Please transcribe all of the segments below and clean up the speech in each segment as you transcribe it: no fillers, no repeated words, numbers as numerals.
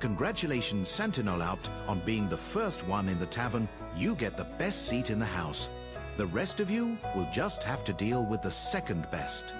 congratulations Sentinel out on being the first one in the tavern. You get the best seat in the house. The rest of you will just have to deal with the second best.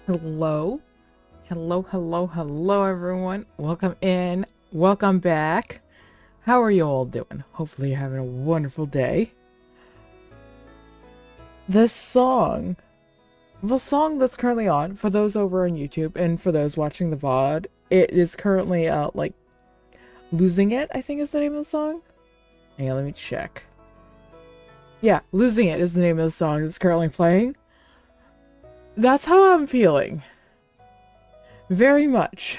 Hello. Hello, everyone. Welcome in. Welcome back. How are you all doing? Hopefully you're having a wonderful day. The song that's currently on, for those over on YouTube and for those watching the VOD, it is currently, like, Losing It, I think is the name of the song. Hang on, let me check. Yeah, Losing It is the name of the song that's currently playing. That's how I'm feeling. Very much.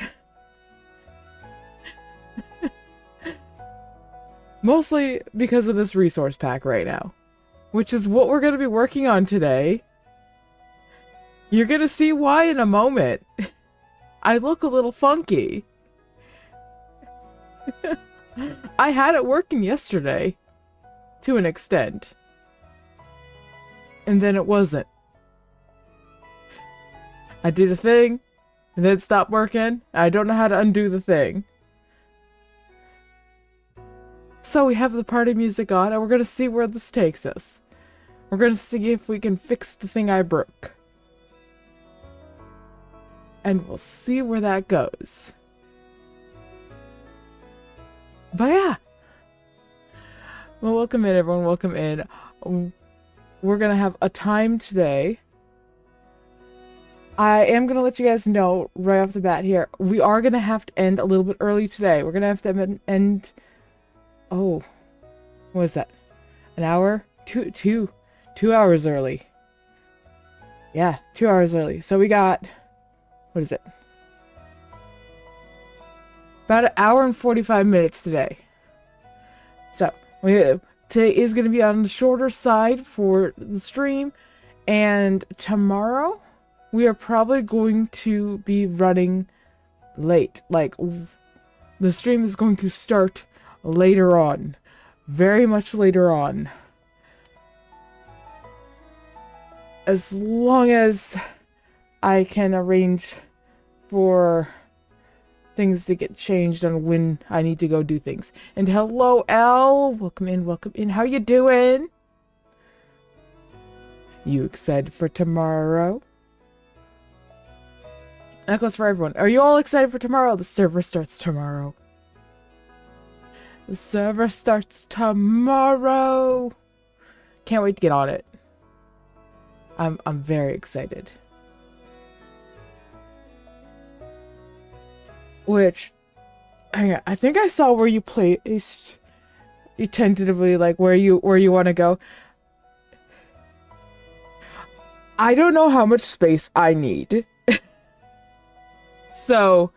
Mostly because of this resource pack right now, which is what we're going to be working on today. You're going to see why in a moment. I look a little funky. I had it working yesterday, to an extent. And then it wasn't. I did a thing, and then it stopped working. I don't know how to undo the thing. So we have the party music on, and we're going to see where this takes us. We're going to see if we can fix the thing I broke. And we'll see where that goes. But yeah. Well, welcome in, everyone. Welcome in. We're going to have a time today. I am going to let you guys know right off the bat here. We are going to have to end a little bit early today. We're going to have to end... Oh. What is that? An hour? Two hours early. Yeah, 2 hours early. So we got... What is it? About an hour and 45 minutes today. So, today is going to be on the shorter side for the stream. And tomorrow, we are probably going to be running late. Like, the stream is going to start later on. Very much later on. As long as I can arrange for things to get changed on when I need to go do things. And hello, Elle. Welcome in. How you doing? You excited for tomorrow? That goes for everyone. Are you all excited for tomorrow? The server starts tomorrow. The server starts tomorrow. Can't wait to get on it. I'm very excited. Which, hang on, I think I saw where you placed, you tentatively, like, where you want to go. I don't know how much space I need. So,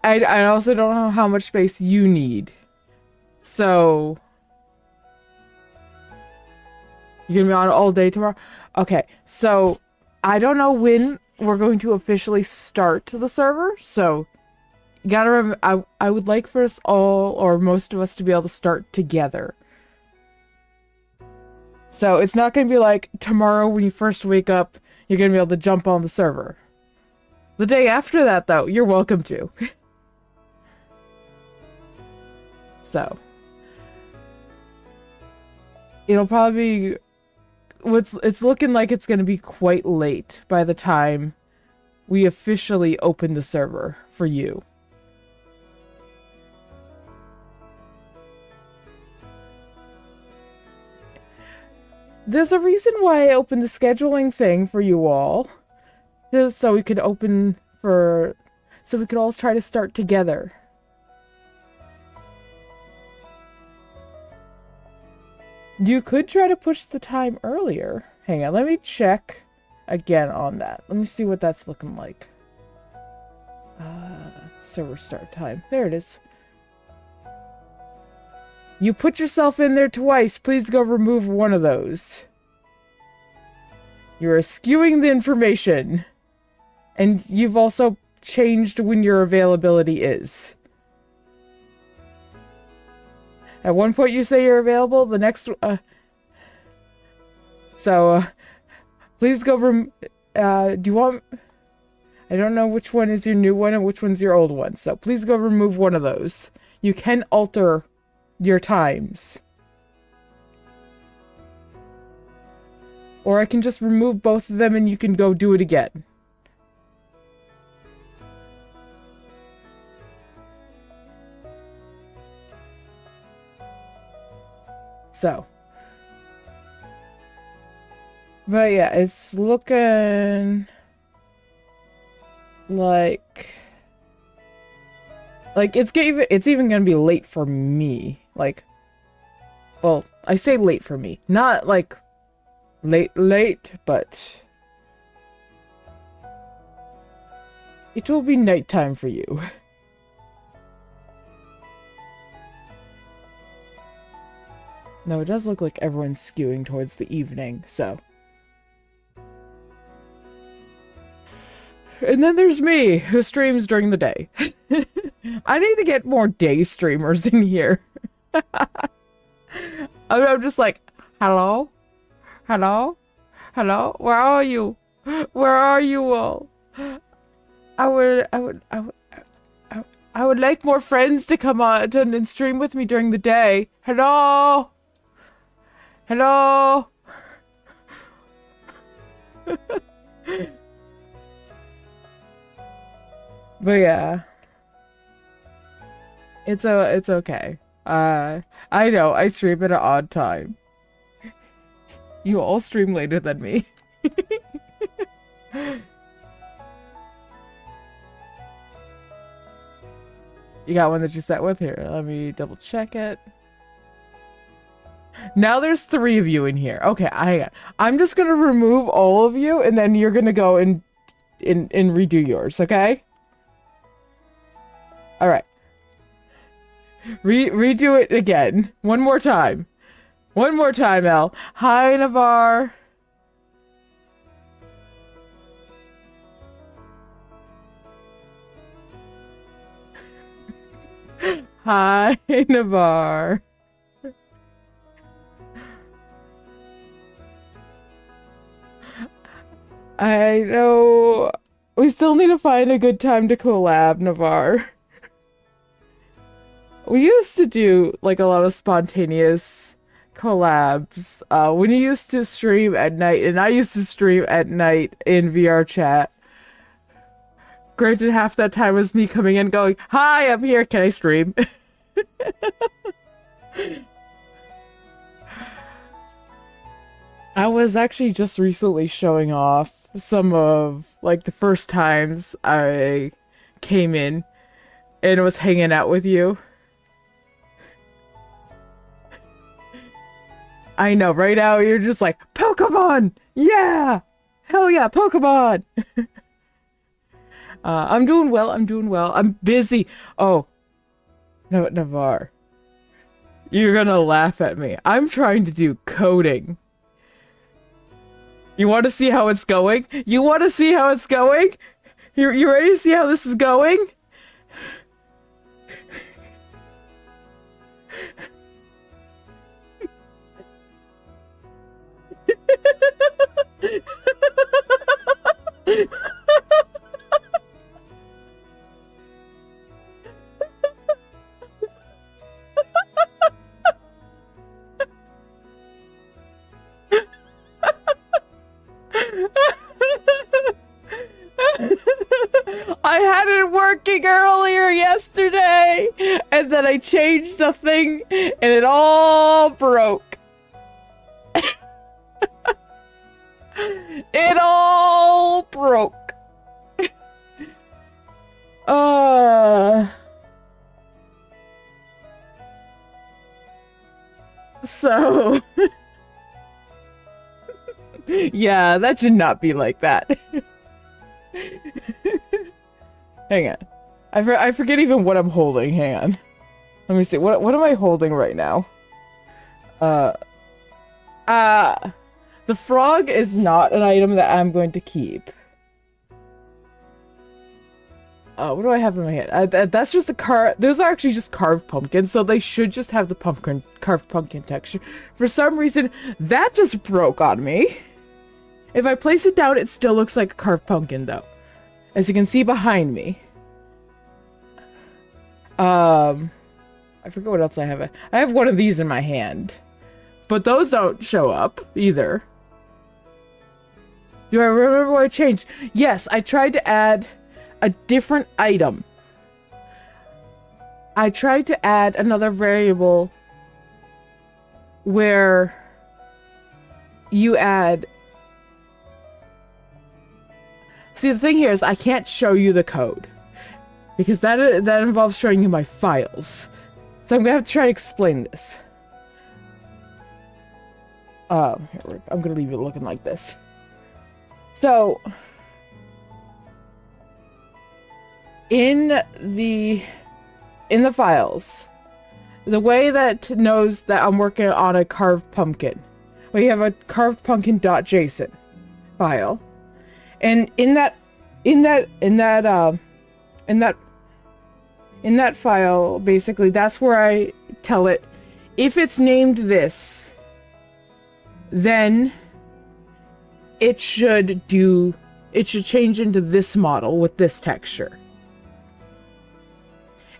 I also don't know how much space you need. So, you're gonna be on all day tomorrow? Okay, so, I don't know when we're going to officially start the server, so... Gotta remember, I would like for us all, or most of us, to be able to start together. So it's not gonna be like tomorrow when you first wake up, you're gonna be able to jump on the server. The day after that, though, you're welcome to. So. It'll probably be... It's looking like it's gonna be quite late by the time we officially open the server for you. There's a reason why I opened the scheduling thing for you all. Just so we could open for... So we could all try to start together. You could try to push the time earlier. Hang on, let me check again on that. Let me see what that's looking like. Server start time. There it is. You put yourself in there twice. Please go remove one of those. You're skewing the information. And you've also changed when your availability is. At one point you say you're available, the next... please go do you want... I don't know which one is your new one and which one's your old one, so please go remove one of those. You can alter your times. Or I can just remove both of them and you can go do it again. So, but yeah, it's looking like it's even gonna be late for me. Like, well, I say late for me, not like late, but it will be nighttime for you. No, it does look like everyone's skewing towards the evening, so. And then there's me, who streams during the day. I need to get more day streamers in here. I'm just like, hello? Hello? Hello? Where are you? Where are you all? I would like more friends to come on and stream with me during the day. Hello? Hello? But yeah. It's okay. I know, I stream at an odd time. You all stream later than me. You got one that you set with? Here, let me double check it. Now there's 3 of you in here. Okay, I'm just gonna remove all of you, and then you're gonna go and redo yours, okay? Alright. Redo it again. One more time. One more time, El. Hi, Navarre. Hi, Navarre. I know. We still need to find a good time to collab, Navarre. We used to do, like, a lot of spontaneous collabs when you used to stream at night, and I used to stream at night in VR chat. Granted, half that time was me coming in going, hi, I'm here, can I stream? I was actually just recently showing off some of, like, the first times I came in and was hanging out with you. I know, right now you're just like, Pokemon! Yeah! Hell yeah, Pokemon! I'm doing well, I'm busy. Oh. No, Navarre. You're gonna laugh at me. I'm trying to do coding. You want to see how it's going? You want to see how it's going? You ready to see how this is going? I had it working earlier yesterday, and then I changed the thing, and it all broke. It all broke. So yeah, that should not be like that. Hang on. I forget even what I'm holding. Hang on. Let me see. What am I holding right now? The frog is not an item that I'm going to keep. What do I have in my hand? That's just a those are actually just carved pumpkins, so they should just have the carved pumpkin texture. For some reason, that just broke on me. If I place it down, it still looks like a carved pumpkin, though. As you can see behind me. I forget what else I have. I have one of these in my hand. But those don't show up, either. Do I remember what I changed? Yes, I tried to add a different item. I tried to add another variable where you add... See, the thing here is I can't show you the code because that involves showing you my files. So I'm gonna have to try to explain this. I'm gonna leave it looking like this. So in the files, the way that it knows that I'm working on a carved pumpkin, we have a carved pumpkin.json file, and in that file, basically, that's where I tell it if it's named this, then it should change into this model with this texture.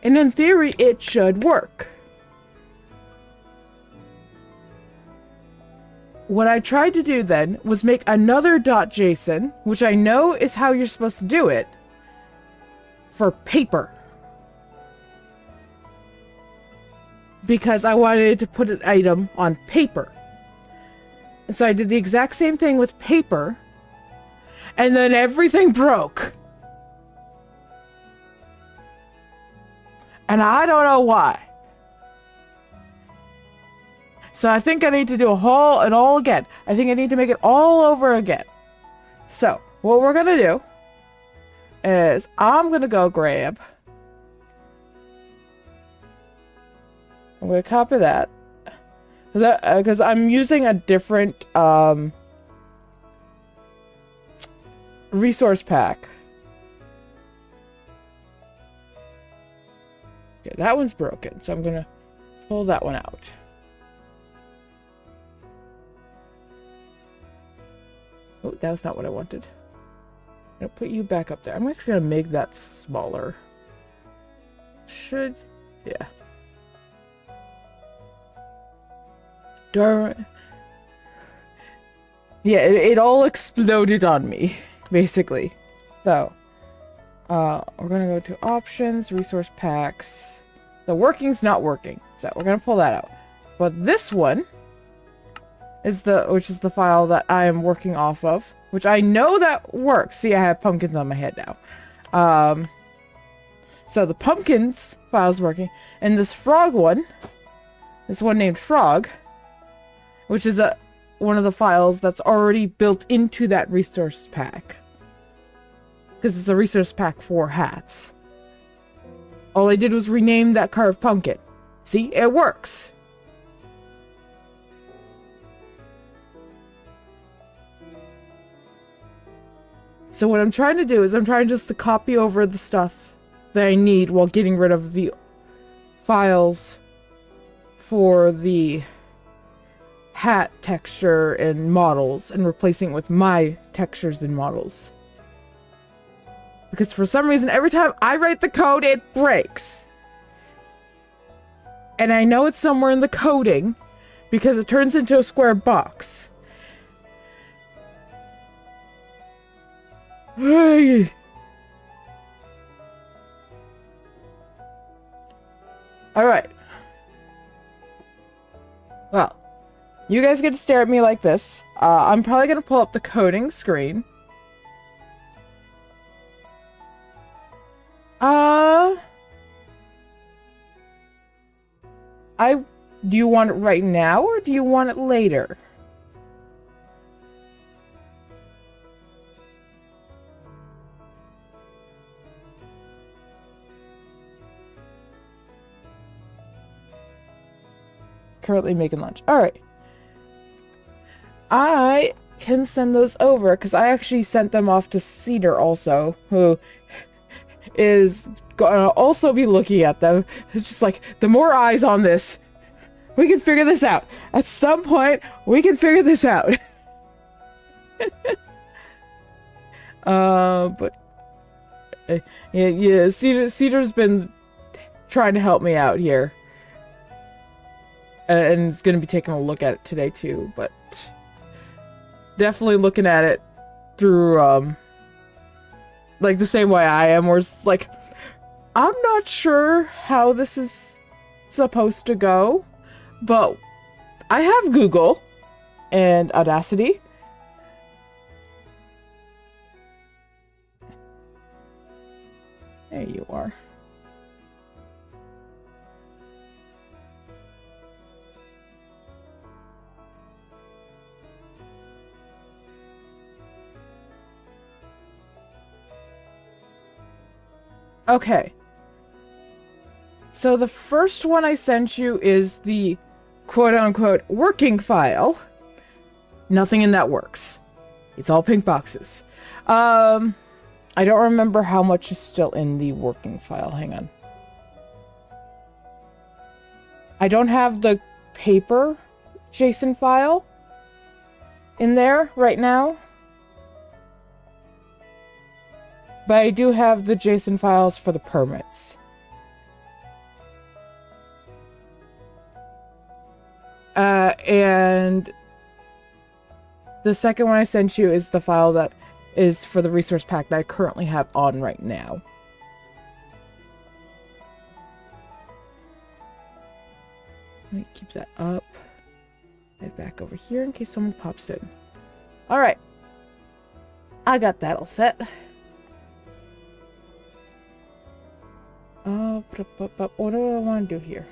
And in theory, it should work. What I tried to do then was make another .json, which I know is how you're supposed to do it, for paper. Because I wanted to put an item on paper. And so I did the exact same thing with paper, and then everything broke. And I don't know why. So I think I need to do it all again. I think I need to make it all over again. So what we're gonna do is I'm gonna go grab. I'm gonna copy that because I'm using a different resource pack. Okay, that one's broken, so I'm gonna pull that one out. Oh, that was not what I wanted. I'm gonna put you back up there. I'm actually gonna make that smaller. Yeah. Darn. Yeah, it all exploded on me, basically. So, we're gonna go to options, resource packs. The working's not working, so we're gonna pull that out. But this one is which is the file that I am working off of, which I know that works. See, I have pumpkins on my head now. So the pumpkins file's working, and this frog one, this one named frog, which is one of the files that's already built into that resource pack. Because it's a resource pack for hats. All I did was rename that carved pumpkin. See, it works. So what I'm trying to do is I'm trying just to copy over the stuff that I need while getting rid of the files for the hat texture and models and replacing it with my textures and models. Because for some reason, every time I write the code, it breaks. And I know it's somewhere in the coding because it turns into a square box. Alright. Well, you guys get to stare at me like this. I'm probably going to pull up the coding screen. Do you want it right now or do you want it later? Currently making lunch. Alright. I can send those over because I actually sent them off to Cedar also, who is gonna also be looking at them. It's just like, the more eyes on this, we can figure this out. At some point, we can figure this out. But yeah, Cedar's been trying to help me out here. And it's gonna be taking a look at it today too, but definitely looking at it through like the same way I am, where it's like, I'm not sure how this is supposed to go, but I have Google and Audacity. There you are. Okay. So the first one I sent you is the quote-unquote working file. Nothing in that works. It's all pink boxes. I don't remember how much is still in the working file. Hang on. I don't have the paper JSON file in there right now. But I do have the JSON files for the permits. And the second one I sent you is the file that is for the resource pack that I currently have on right now. Let me keep that up. Head back over here in case someone pops in. Alright. I got that all set. What do I want to do here?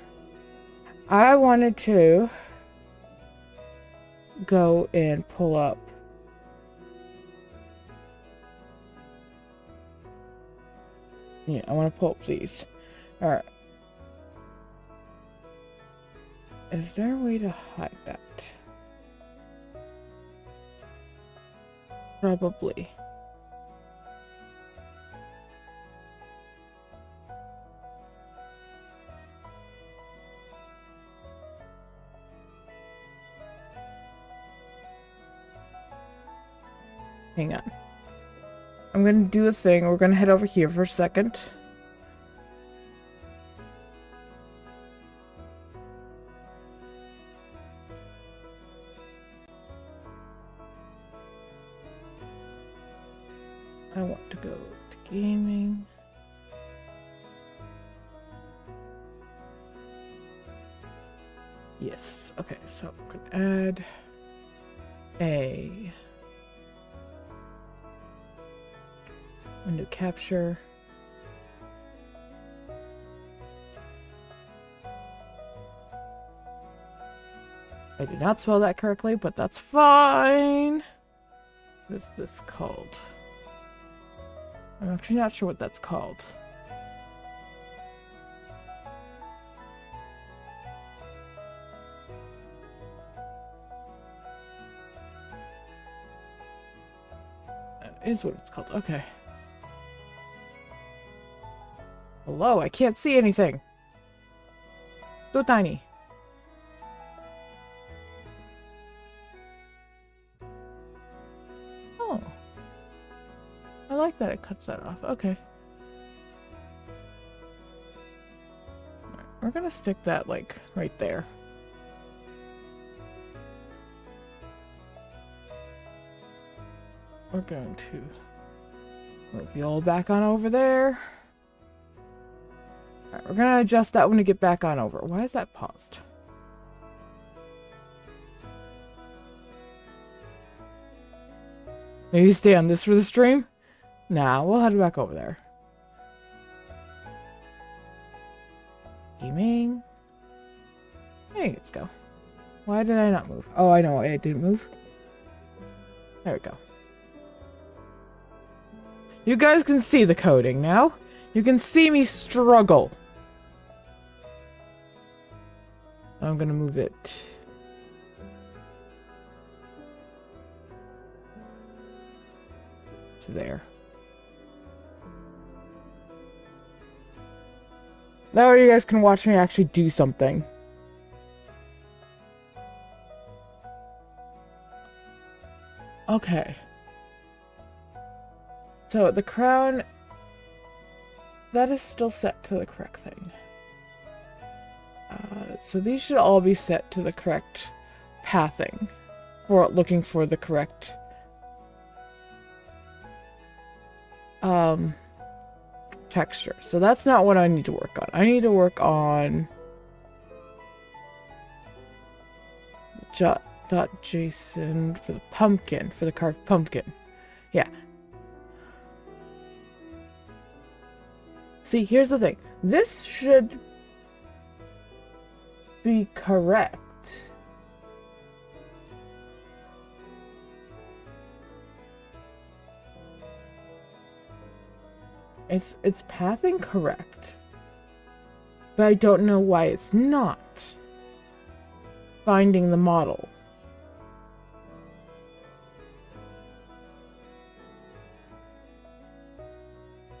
I wanted to go and pull up I want to pull up these. Alright. Is there a way to hide that? Probably. Hang on. I'm gonna do a thing. We're gonna head over here for a second. I want to go to gaming. Yes. Okay, so I'm gonna add a window capture. I did not spell that correctly, but that's fine. What is this called? I'm actually not sure what that's called. That is what it's called. Okay. Hello, I can't see anything. So tiny. Oh. I like that it cuts that off. Okay. Right, we're gonna stick that, like, right there. We're going to move you all back on over there. Alright, we're gonna adjust that one to get back on over. Why is that paused? Maybe stay on this for the stream? Nah, we'll head back over there. Gaming. Hey, let's go. Why did I not move? Oh, I know why I didn't move. There we go. You guys can see the coding now. You can see me struggle. I'm gonna move it to there. That way you guys can watch me actually do something. Okay. So the crown, that is still set to the correct thing. So these should all be set to the correct pathing. We're looking for the correct texture. So that's not what I need to work on. I need to work on .json for the pumpkin, for the carved pumpkin. Yeah. See, here's the thing. This should be correct. It's pathing correct. But I don't know why it's not finding the model.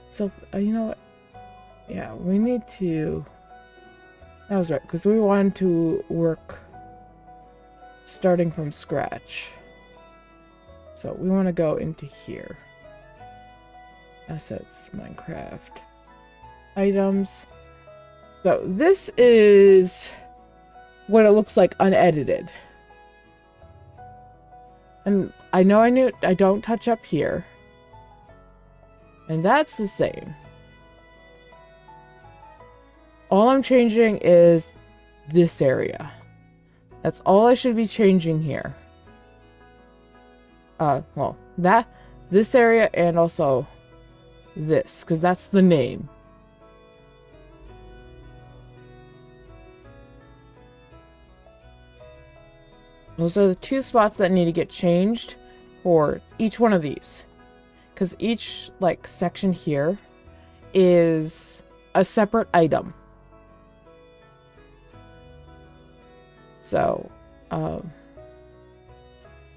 So, you know what? Yeah, we need to... That was right, because we wanted to work starting from scratch. So we want to go into here. Assets, Minecraft. Items. So this is what it looks like unedited. And I know I don't touch up here. And that's the same. All I'm changing is this area. That's all I should be changing here. Well, this area and also this, because that's the name. Those are the two spots that need to get changed for each one of these. Because each, like, section here is a separate item. So,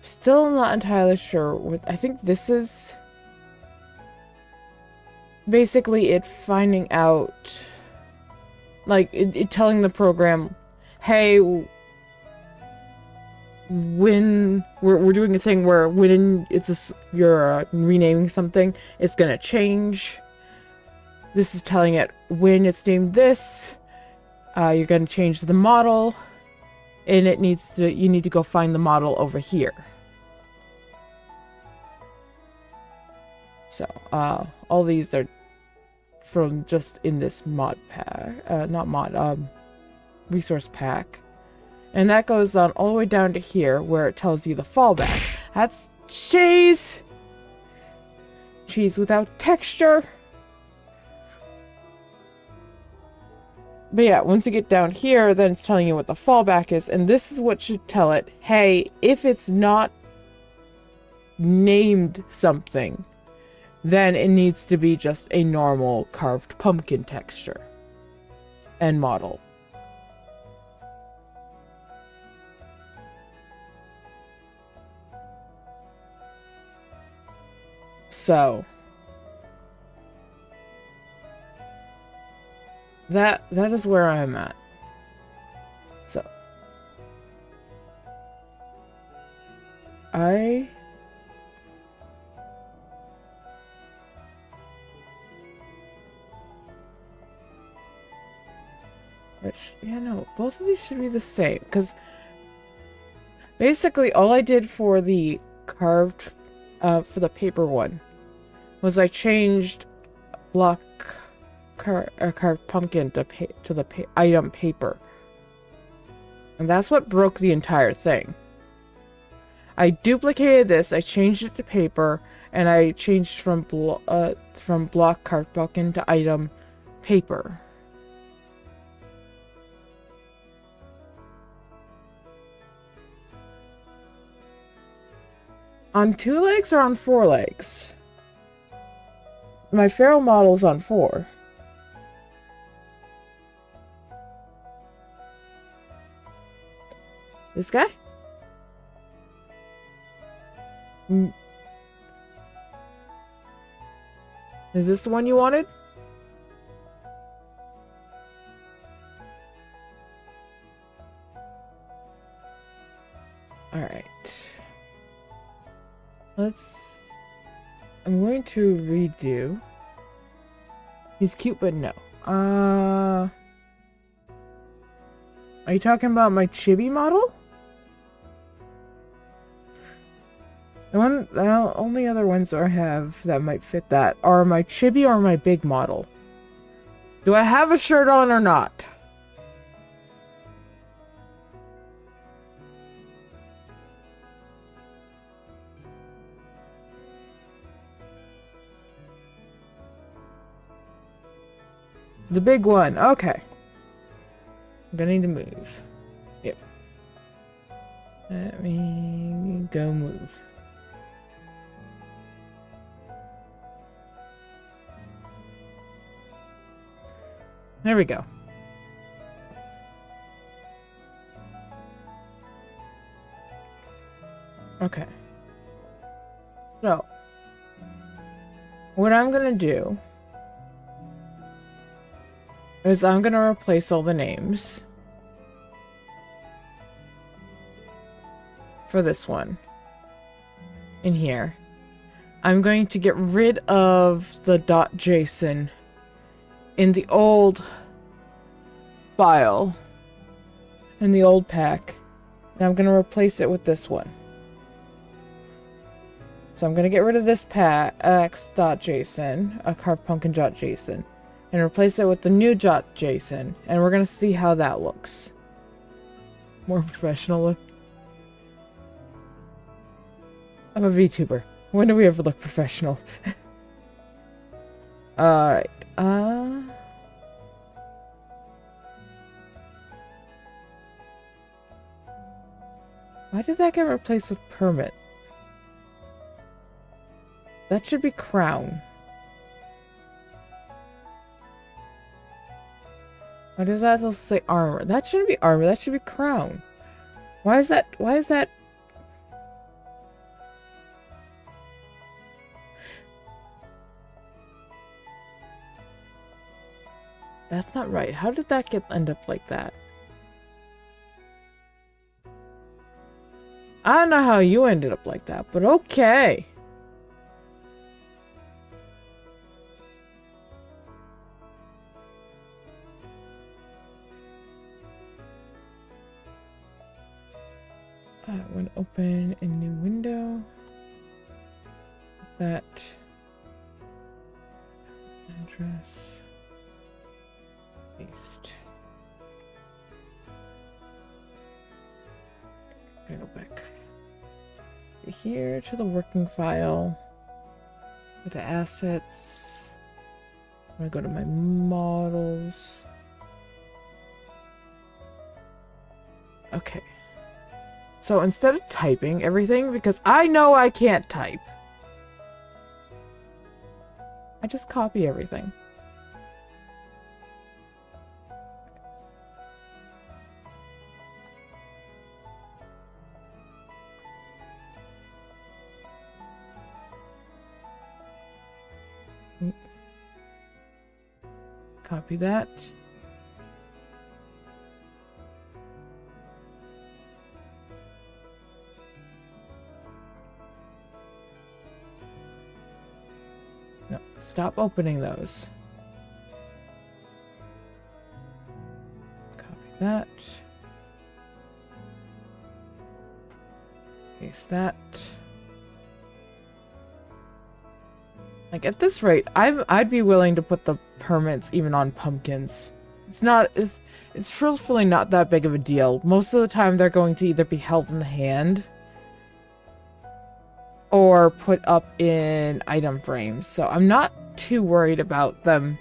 still not entirely sure what... I think this is basically it finding out... Like, it telling the program, hey... when we're doing a thing where when you're renaming something, it's gonna change. This is telling it when it's named this, you're gonna change the model, and you need to go find the model over here. So all these are from just in this mod pack, resource pack. And that goes on all the way down to here, where it tells you the fallback. That's cheese! Cheese without texture! But yeah, once you get down here, then it's telling you what the fallback is. And this is what should tell it, hey, if it's not named something, then it needs to be just a normal carved pumpkin texture and model. So that is where I'm at. So both of these should be the same, because basically all I did for the carved for the paper one was I changed carved pumpkin to the item paper, and that's what broke the entire thing. I duplicated this, I changed it to paper, and I changed from block carved pumpkin to item paper. On 2 legs or on 4 legs? My feral model's on 4. This guy? Is this the one you wanted? Alright. I'm going to redo. He's cute, but no. Are you talking about my chibi model? The only other ones I have that might fit that are my chibi or my big model. Do I have a shirt on or not? the big one. Okay. I'm gonna need to move. Yep. Let me go move. There we go. Okay. So, what I'm gonna do is I'm gonna replace all the names for this one in here. I'm going to get rid of the .json in the old file, in the old pack, and I'm gonna replace it with this one. So I'm gonna get rid of this x.json, a carvepumpkin.json, and replace it with the new .json, and we're gonna see how that looks. More professional look. I'm a VTuber. When do we ever look professional? Alright, why did that get replaced with permit? That should be crown. Why does that say armor? That shouldn't be armor, that should be crown. Why is that? That's not right. How did that end up like that? I don't know how you ended up like that, but okay. I want to open a new window. That address. Paste. I'm gonna go back here to the working file. Go to assets. I'm gonna go to my models. Okay. So instead of typing everything, because I know I can't type, I just copy everything. Copy that. No, stop opening those. Copy that. Paste that. Like at this rate, I'd be willing to put the permits even on pumpkins. It's truthfully not that big of a deal. Most of the time they're going to either be held in the hand or put up in item frames. So I'm not too worried about them.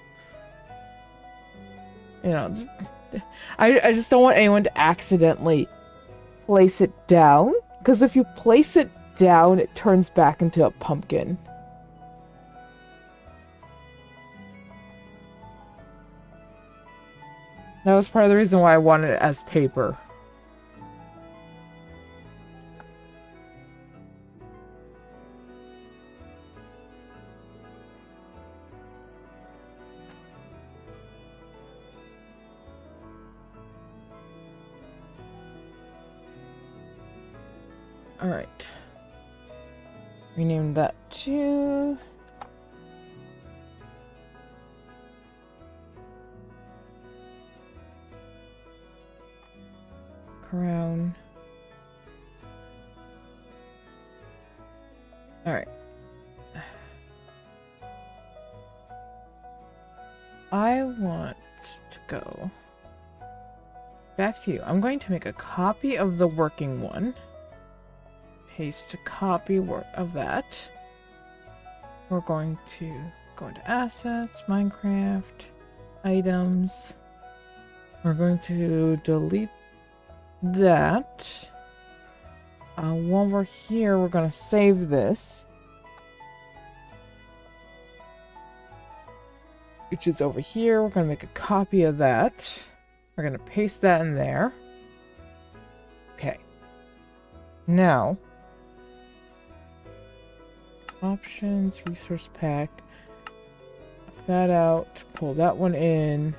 You know, I just don't want anyone to accidentally place it down, because if you place it down, it turns back into a pumpkin. That was part of the reason why I wanted it as paper. Alright. Rename that to... crown. Alright. I want to go back to you. I'm going to make a copy of the working one. Paste a copy of that. We're going to go into assets, Minecraft, items. We're going to delete that. While we're here, we're going to save this. Which is over here. We're going to make a copy of that. We're going to paste that in there. Okay. Now, options, resource pack. Knock that out. Pull that one in.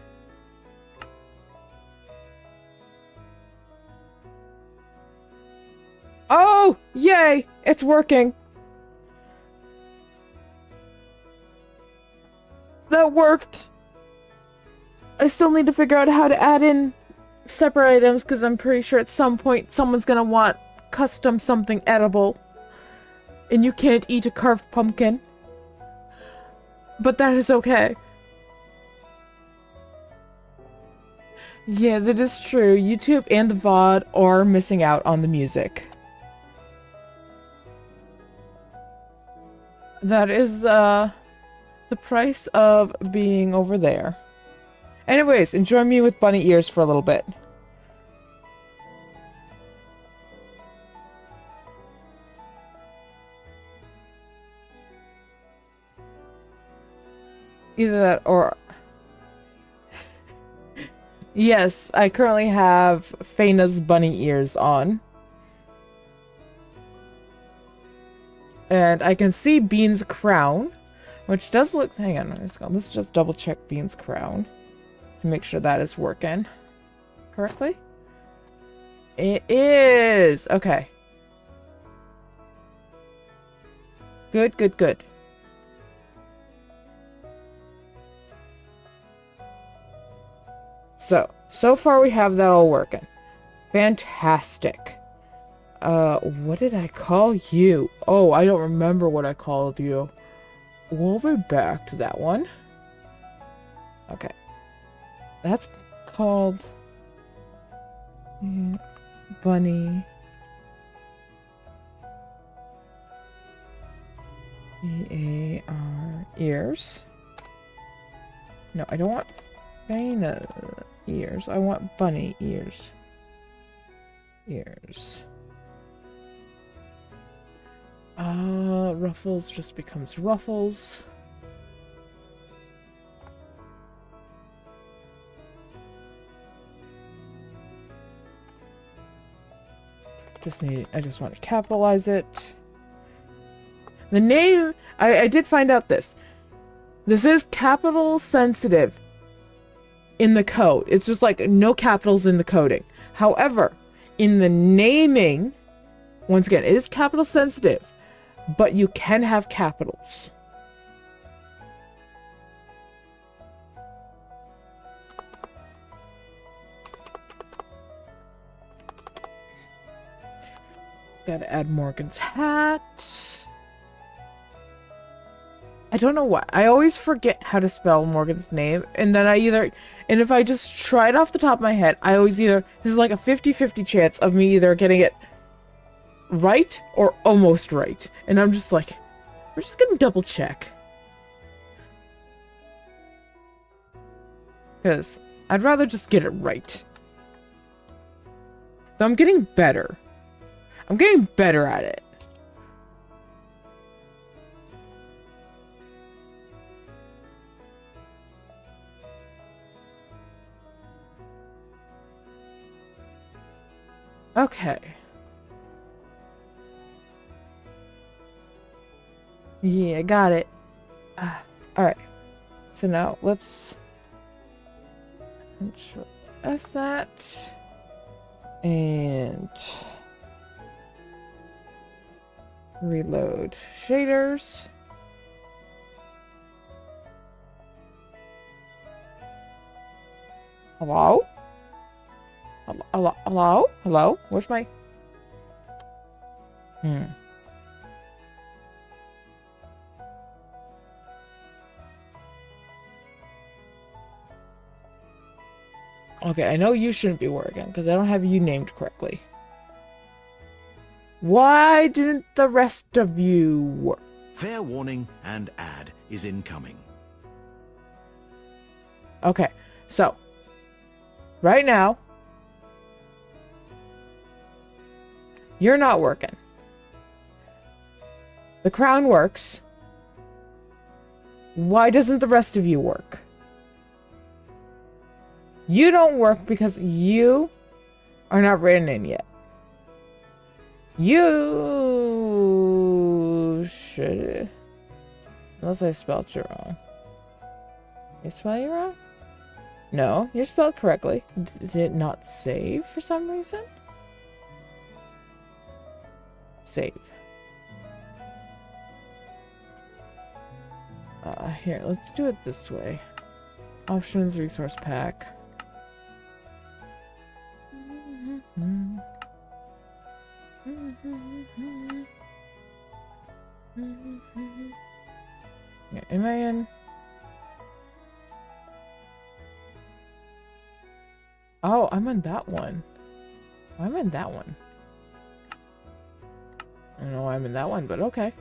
Oh, yay! It's working. That worked. I still need to figure out how to add in separate items because I'm pretty sure at some point someone's gonna want custom something edible. And you can't eat a carved pumpkin. But that is okay. Yeah, that is true. YouTube and the VOD are missing out on the music. That is, the price of being over there. Anyways, enjoy me with bunny ears for a little bit. Either that or... Yes, I currently have Faina's bunny ears on. And I can see Bean's crown, which does look... Hang on, let's just double check Bean's crown to make sure that is working correctly. It is! Okay. Good, good, good. So far we have that all working. Fantastic. What did I call you? Oh, I don't remember what I called you. We'll be back to that one. Okay. That's called... Bunny. E-A-R... Ears. No, I don't want Faina ears. I want bunny ears. Ears. Ruffles just becomes Ruffles. I just want to capitalize it. The name, I did find out this. This is capital sensitive in the code. It's just like no capitals in the coding. However, in the naming, once again, it is capital sensitive, but you can have capitals. Gotta add Morgan's hat. I don't know why. I always forget how to spell Morgan's name, and then and if I just try it off the top of my head, I always there's like a 50-50 chance of me either getting it right or almost right. And I'm just like, we're just gonna double check. Because I'd rather just get it right. So I'm getting better. I'm getting better at it. Okay. Yeah, got it. Alright. So now let's Control S that. And reload shaders. Hello? Hello? Hello? Hello? Where's my... Okay, I know you shouldn't be working, because I don't have you named correctly. Why didn't the rest of you work? Fair warning, and ad is incoming. Okay, so right now, you're not working. The crown works. Why doesn't the rest of you work? You don't work because you are not written in yet. You should... Unless I spelled you wrong. Did I spell you wrong? No, you're spelled correctly. Did it not save for some reason? Save. Here, let's do it this way. Options, resource pack. Yeah, am I in? Oh, I'm in that one. I'm in that one. I don't know why I'm in that one, but okay.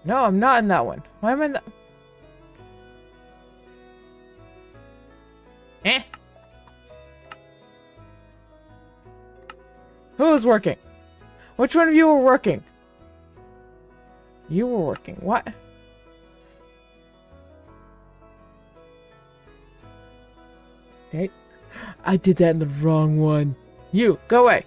No, I'm not in that one. Why am I in that? Eh? Who was working? Which one of you were working? You were working. What? Okay. I did that in the wrong one. You, go away.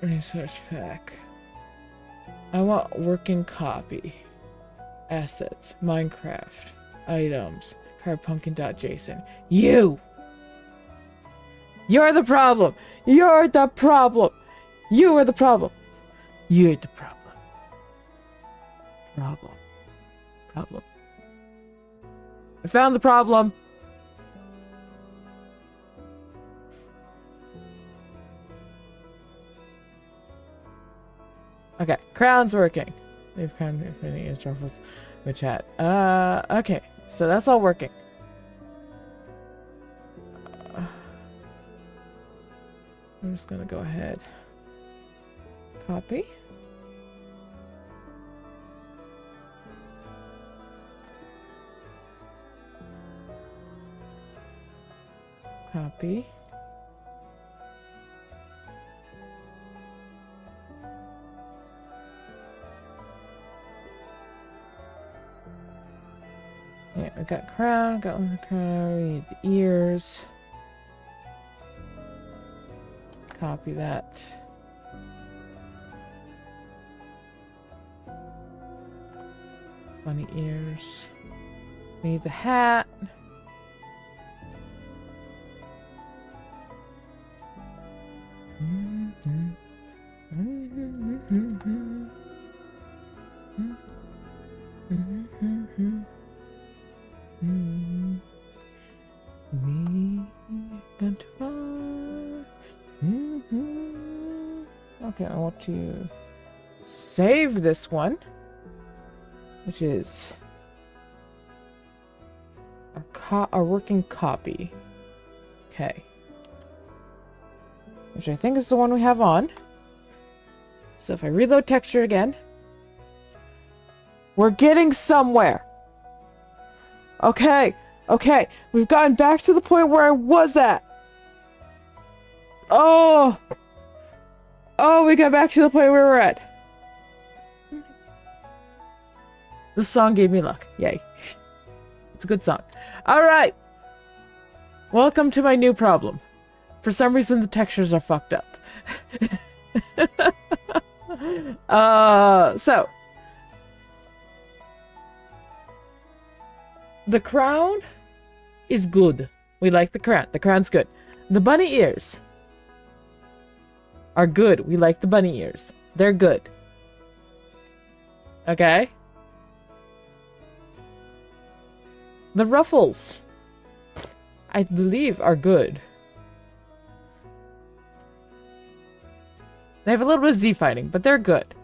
Research pack. I want working copy. Assets. Minecraft. Items. Carpumpkin.json. You! You're the problem! You're the problem! You are the problem! You're the problem. Problem. I found the problem! Okay, crown's working. Leave crown if any is ruffles with chat. Okay, so that's all working. I'm just gonna go ahead. Copy. Copy. Yeah, we got crown, got the crown, we need the ears. Copy that. Bunny ears. We need the hat. Okay, I want to save this one, which is our working copy. Okay. Which I think is the one we have on. So if I reload texture again, we're getting somewhere. Okay, okay, we've gotten back to the point where I was at. Oh, we got back to the point where we're at. This song gave me luck. Yay. It's a good song. All right. Welcome to my new problem. For some reason, the textures are fucked up. So. The crown is good. We like the crown. The crown's good. The bunny ears are good. We like the bunny ears. They're good. Okay? The ruffles, I believe, are good. They have a little bit of Z fighting, but they're good.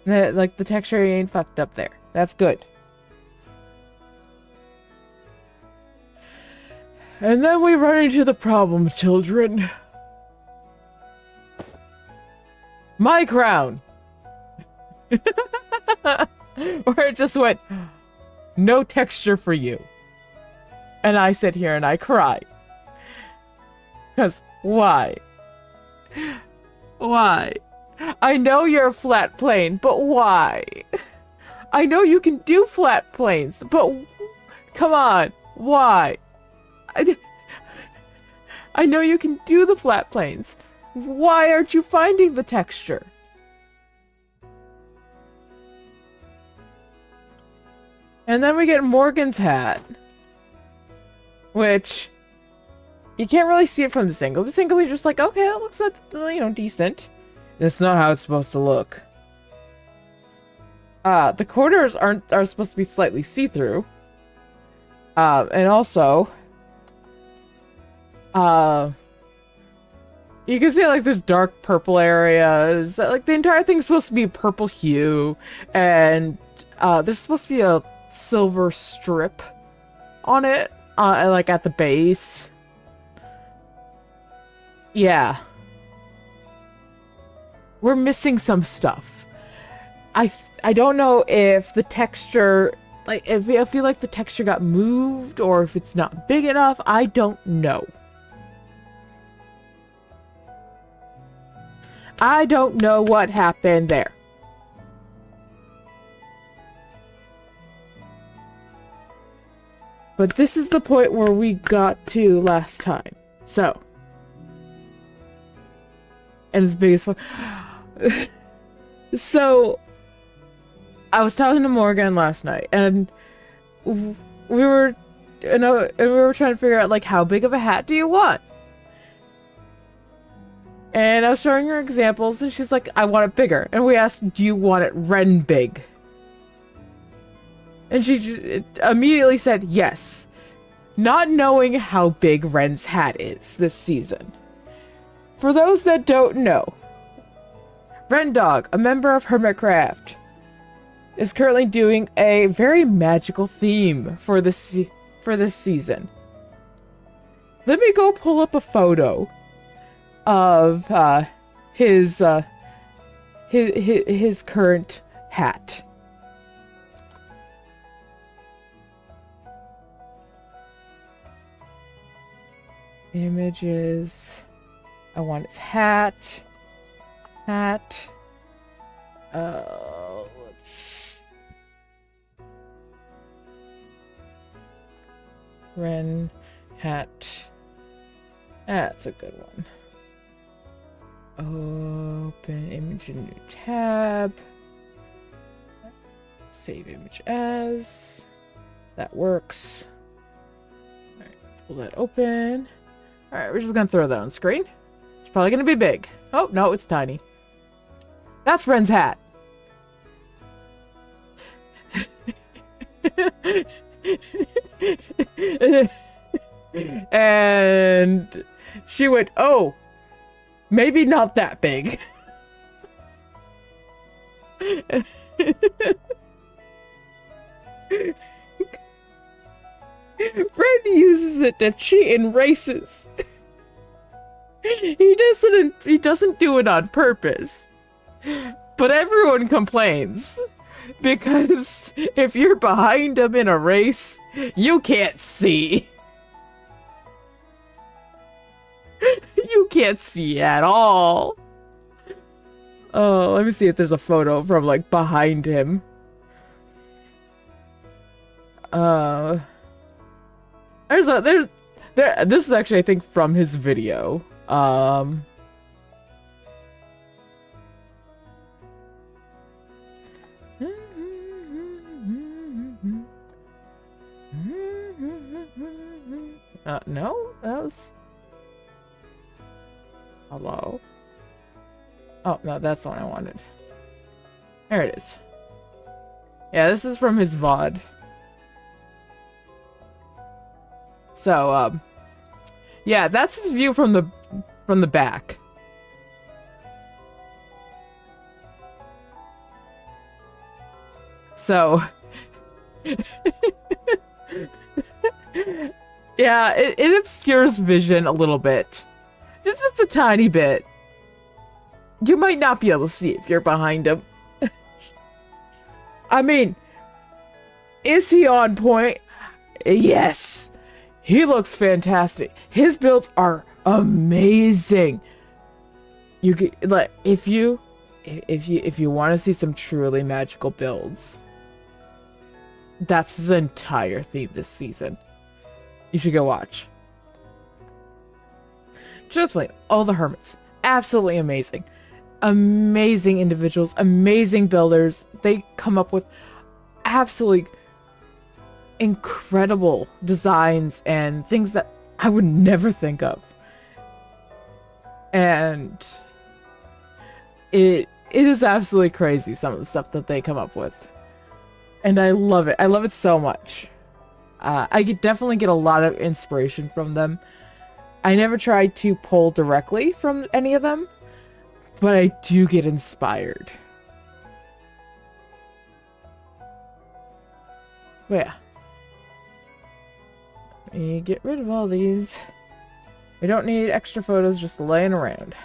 Like, the texture ain't fucked up there. That's good. And then we run into the problem, children. My crown! Where it just went, no texture for you. And I sit here and I cry. Because why? Why? I know you're a flat plane, but why? I know you can do flat planes, but come on, why? I know you can do the flat planes. Why aren't you finding the texture? And then we get Morgan's hat, which you can't really see it from this angle. This angle, you're just like, okay, it looks, decent. That's not how it's supposed to look. The corners are supposed to be slightly see-through. And also, you can see like there's dark purple areas. Like the entire thing's supposed to be purple hue, and there's supposed to be a silver strip on it, like at the base. Yeah. We're missing some stuff. I don't know if the texture, like, if I feel like the texture got moved or if it's not big enough. I don't know. I don't know what happened there. But this is the point where we got to last time. So. And it's big as fuck. So, I was talking to Morgan last night, and we were trying to figure out, like, how big of a hat do you want? And I was showing her examples, and she's like, I want it bigger. And we asked, do you want it Ren big? And she immediately said yes, not knowing how big Ren's hat is this season. For those that don't know, Rendog, a member of Hermitcraft, is currently doing a very magical theme for this season. Let me go pull up a photo of his current hat. Images. I want its hat. Let's. Ren hat. That's a good one. Open image in new tab. Save image as. That works. Alright, pull that open. Alright, we're just gonna throw that on screen. It's probably gonna be big. Oh, no, it's tiny. That's Ren's hat. And she went, oh, maybe not that big. Ren uses it to cheat in races. He doesn't do it on purpose. But everyone complains. Because if you're behind him in a race, you can't see. You can't see at all. Oh, let me see if there's a photo from, like, behind him. This is actually, I think, from his video. No, that was... Hello? Oh, no, that's the one I wanted. There it is. Yeah, this is from his VOD. So, yeah, that's his view from the back. So, Yeah, it obscures vision a little bit. Just it's a tiny bit. You might not be able to see if you're behind him. I mean, is he on point? Yes. He looks fantastic. His builds are amazing. You get like if you want to see some truly magical builds, that's his entire theme this season. You should go watch. Truthfully, all the hermits, absolutely amazing. Amazing individuals, amazing builders. They come up with absolutely incredible designs and things that I would never think of. And it is absolutely crazy, some of the stuff that they come up with. And I love it. I love it so much. I definitely get a lot of inspiration from them. I never tried to pull directly from any of them, but I do get inspired. But yeah. Let me get rid of all these. We don't need extra photos just laying around.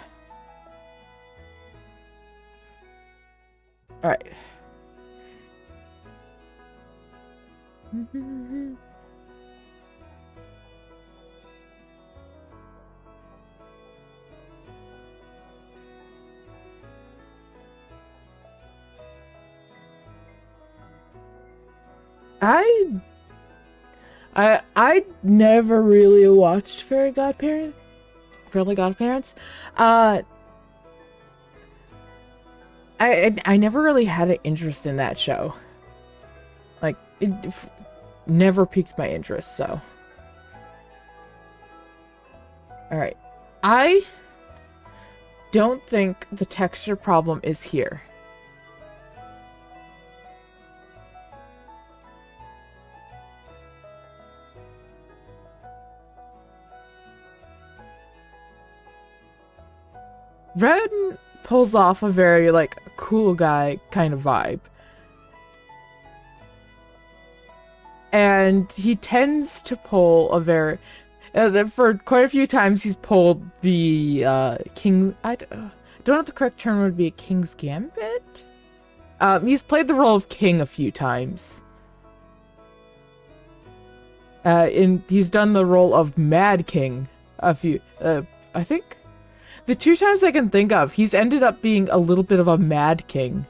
Alright. I never really watched Fairy Godparents. I never really had an interest in that show. Like it never piqued my interest, so. All right. I don't think the texture problem is here. Red pulls off a very, like, cool guy kind of vibe. And he tends to pull a very... for quite a few times, he's pulled the king... I don't know what the correct term would be. King's Gambit? He's played the role of king a few times. He's done the role of Mad King a few... I think... The 2 times I can think of, he's ended up being a little bit of a Mad King.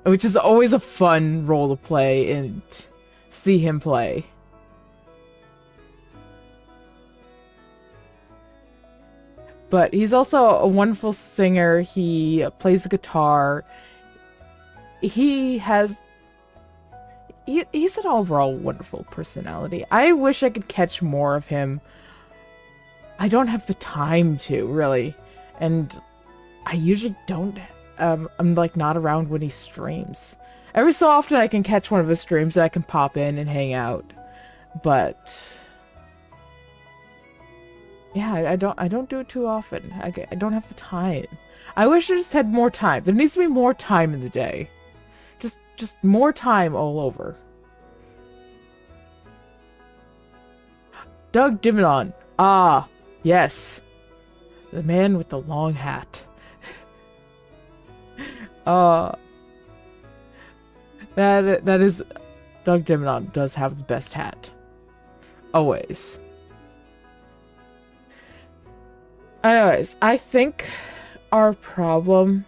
Which is always a fun role to play and see him play. But he's also a wonderful singer. He plays the guitar. He's an overall wonderful personality. I wish I could catch more of him. I don't have the time to, really. And I usually don't, I'm like not around when he streams. Every so often I can catch one of his streams that I can pop in and hang out. But yeah, I don't do it too often. I don't have the time. I wish I just had more time. There needs to be more time in the day. Just more time all over. Doug Dimmadon. Ah, yes. The man with the long hat. That is... Doug Dimmadon does have the best hat. Always. Anyways, I think our problem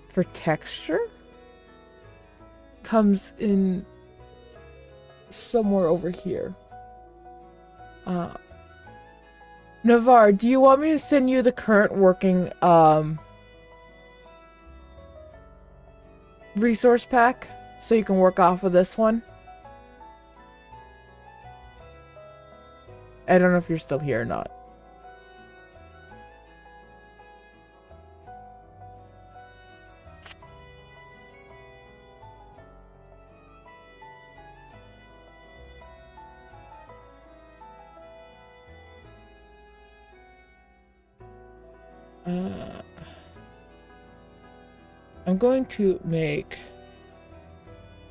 for texture comes in somewhere over here. Navarre, do you want me to send you the current working resource pack so you can work off of this one? I don't know if you're still here or not. I'm going to make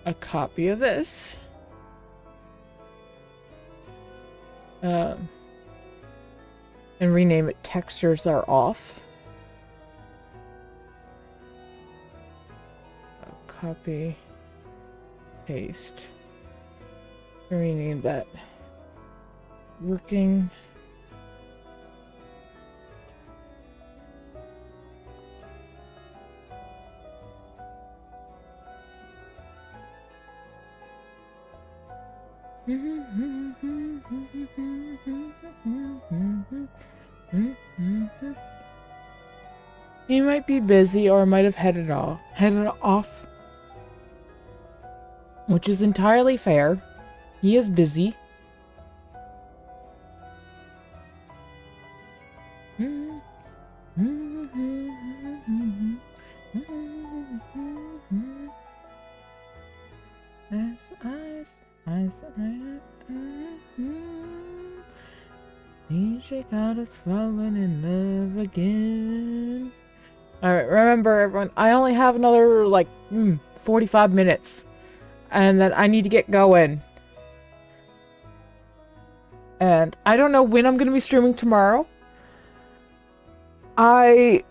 a copy of this. Um, and rename it Textures Are Off. Copy, paste, rename that working. He might be busy or might have headed off, which is entirely fair. He is busy. DJ got us falling in love again. Alright, remember everyone, I only have another, like, 45 minutes. And then I need to get going. And I don't know when I'm going to be streaming tomorrow. If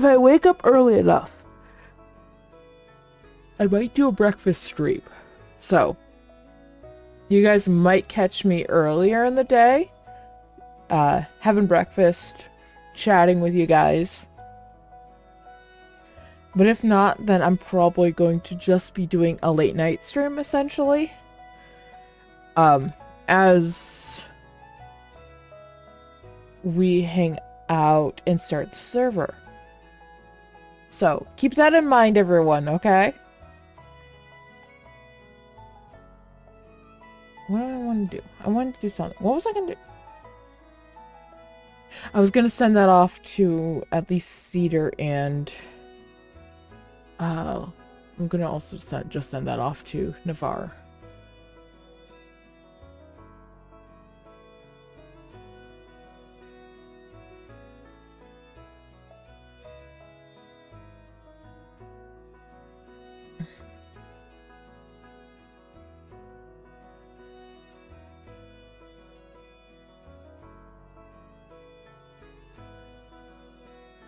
I wake up early enough, I might do a breakfast stream. So, you guys might catch me earlier in the day, having breakfast, chatting with you guys. But if not, then I'm probably going to just be doing a late night stream, essentially. As we hang out and start the server. So, keep that in mind, everyone, okay? What do I want to do? I wanted to do something. What was I going to do? I was going to send that off to at least Cedar and... I'm going to also just send that off to Navarre.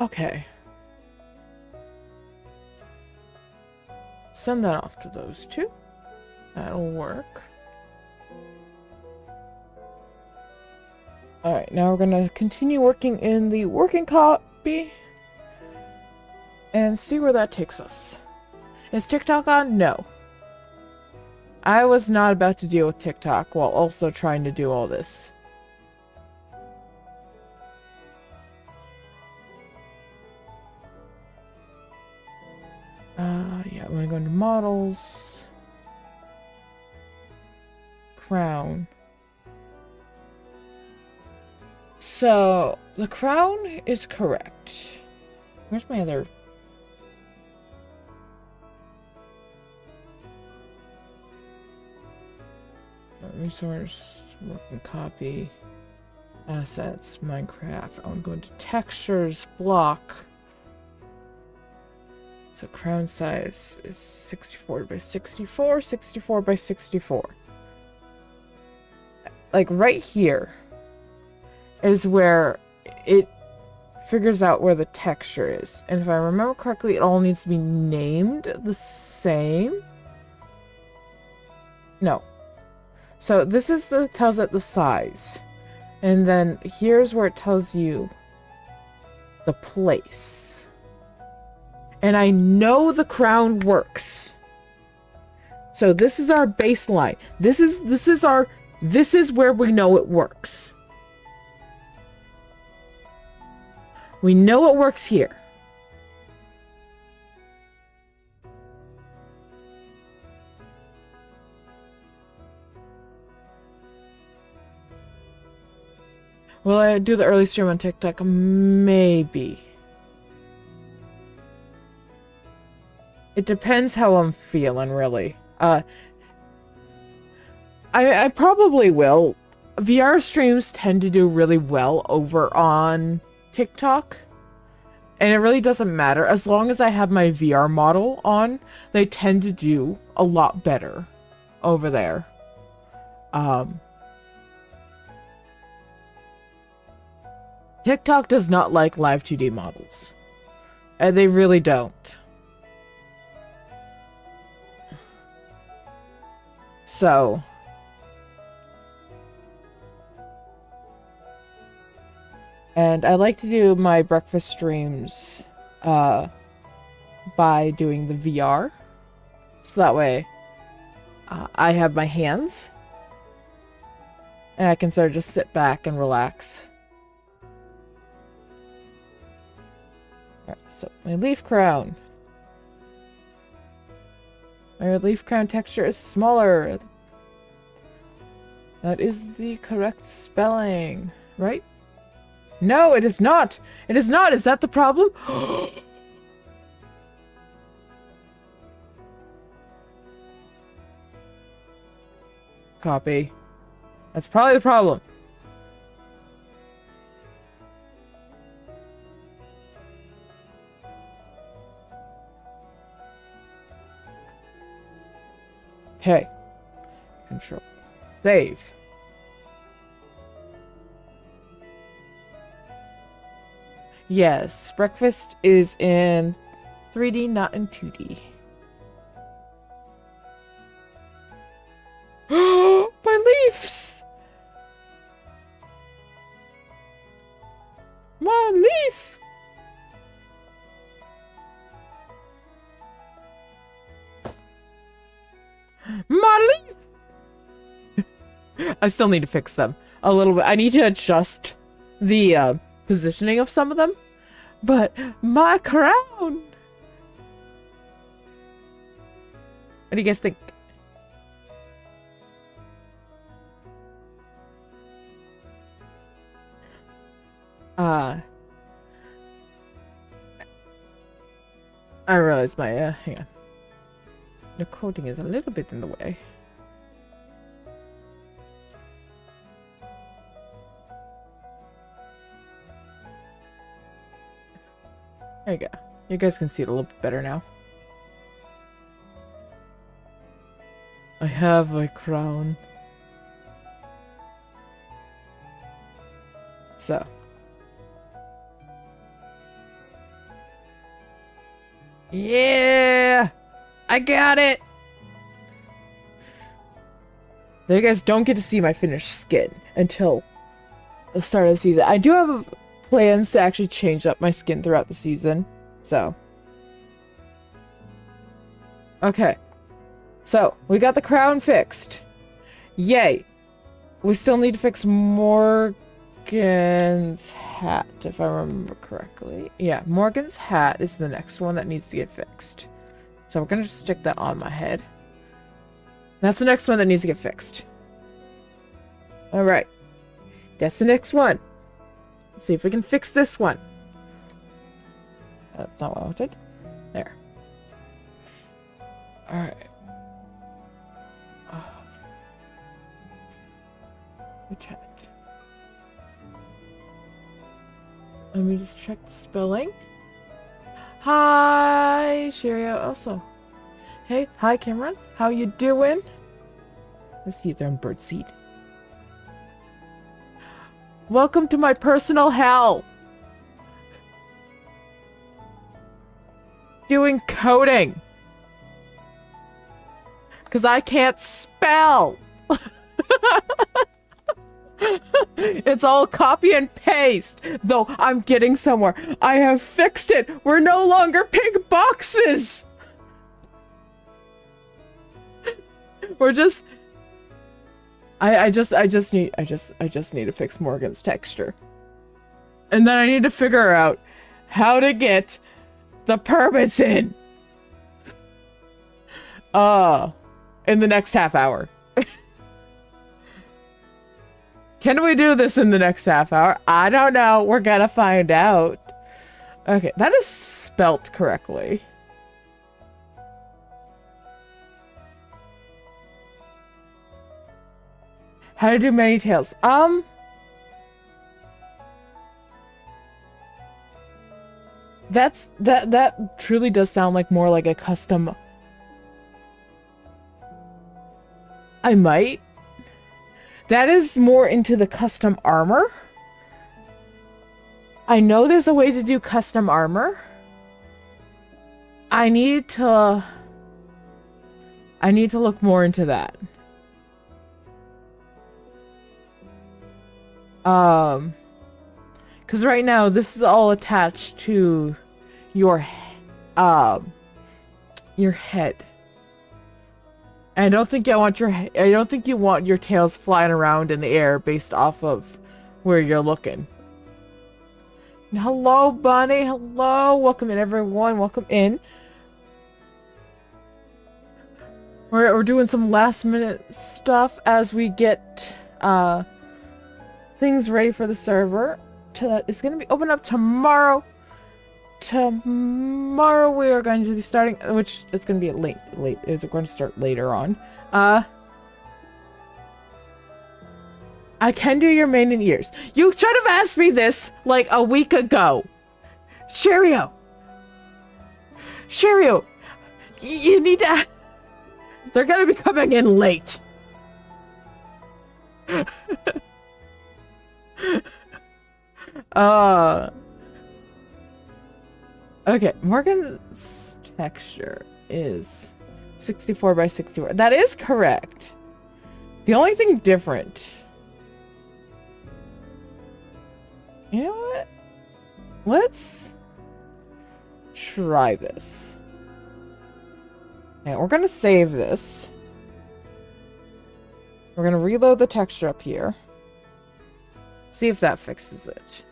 Okay. Send that off to those two. That'll work. Alright, now we're gonna continue working in the working copy and see where that takes us. Is TikTok on? No. I was not about to deal with TikTok while also trying to do all this. Yeah, I'm gonna go into models. Crown. So, the crown is correct. Where's my other... Resource, working copy, assets, Minecraft. I want to go into textures, block. So crown size is 64 by 64, 64 by 64. Like right here is where it figures out where the texture is. And if I remember correctly, it all needs to be named the same. No. So this is the tells it the size. And then here's where it tells you the place. And I know the crown works. So this is our baseline. This is where we know it works. We know it works here. Will I do the early stream on TikTok? Maybe. It depends how I'm feeling, really. I probably will. VR streams tend to do really well over on TikTok. And it really doesn't matter. As long as I have my VR model on, they tend to do a lot better over there. TikTok does not like live 2D models. And they really don't. So... And I like to do my breakfast streams by doing the VR. So that way I have my hands and I can sort of just sit back and relax. Alright, so my leaf crown. My leaf crown texture is smaller. That is the correct spelling, right? No, it is not! It is not! Is that the problem? Copy. That's probably the problem. Okay. Control. Save. Yes, breakfast is in 3D, not in 2D. My leaves! My leaf! My leaves! I still need to fix them a little bit. I need to adjust the positioning of some of them. But my crown! What do you guys think? I realize my, hang on. The coating is a little bit in the way. There you go. You guys can see it a little bit better now. I have a crown. So. Yeah! I got it! Now you guys don't get to see my finished skin until the start of the season. I do have plans to actually change up my skin throughout the season, so. Okay. So, we got the crown fixed. Yay! We still need to fix Morgan's hat, if I remember correctly. Yeah, Morgan's hat is the next one that needs to get fixed. So we're gonna just stick that on my head. That's the next one that needs to get fixed. Alright. That's the next one. Let's see if we can fix this one. That's not what I wanted. There. Alright. Lieutenant. Let me just check the spelling. Hi, Shirio also. Hey, hi Cameron. How you doing? Let's see if they're on birdseed. Welcome to my personal hell. Doing coding. Because I can't spell. It's all copy and paste. Though I'm getting somewhere. I have fixed it. We're no longer pink boxes. We're just I just need to fix Morgan's texture. And then I need to figure out how to get the permits in the next half hour. Can we do this in the next half hour? I don't know. We're gonna find out. Okay, that is spelt correctly. How to do many tails? That truly does sound like more like a custom. I might. That is more into the custom armor. I know there's a way to do custom armor. I need to look more into that. Because right now this is all attached to your head. And I don't think you want your tails flying around in the air based off of where you're looking. Hello, Bunny. Hello. Welcome in, everyone. Welcome in. We're doing some last minute stuff as we get things ready for the server. It's going to be open up tomorrow. Tomorrow we are going to be starting, which it's going to be late. It's going to start later on. I can do your mane and ears. You should have asked me this like a week ago. Sherio, you need to. They're gonna be coming in late. Okay, Morgan's texture is 64 by 64. That is correct. The only thing different. You know what? Let's try this. And we're gonna save this. We're gonna reload the texture up here. See if that fixes it.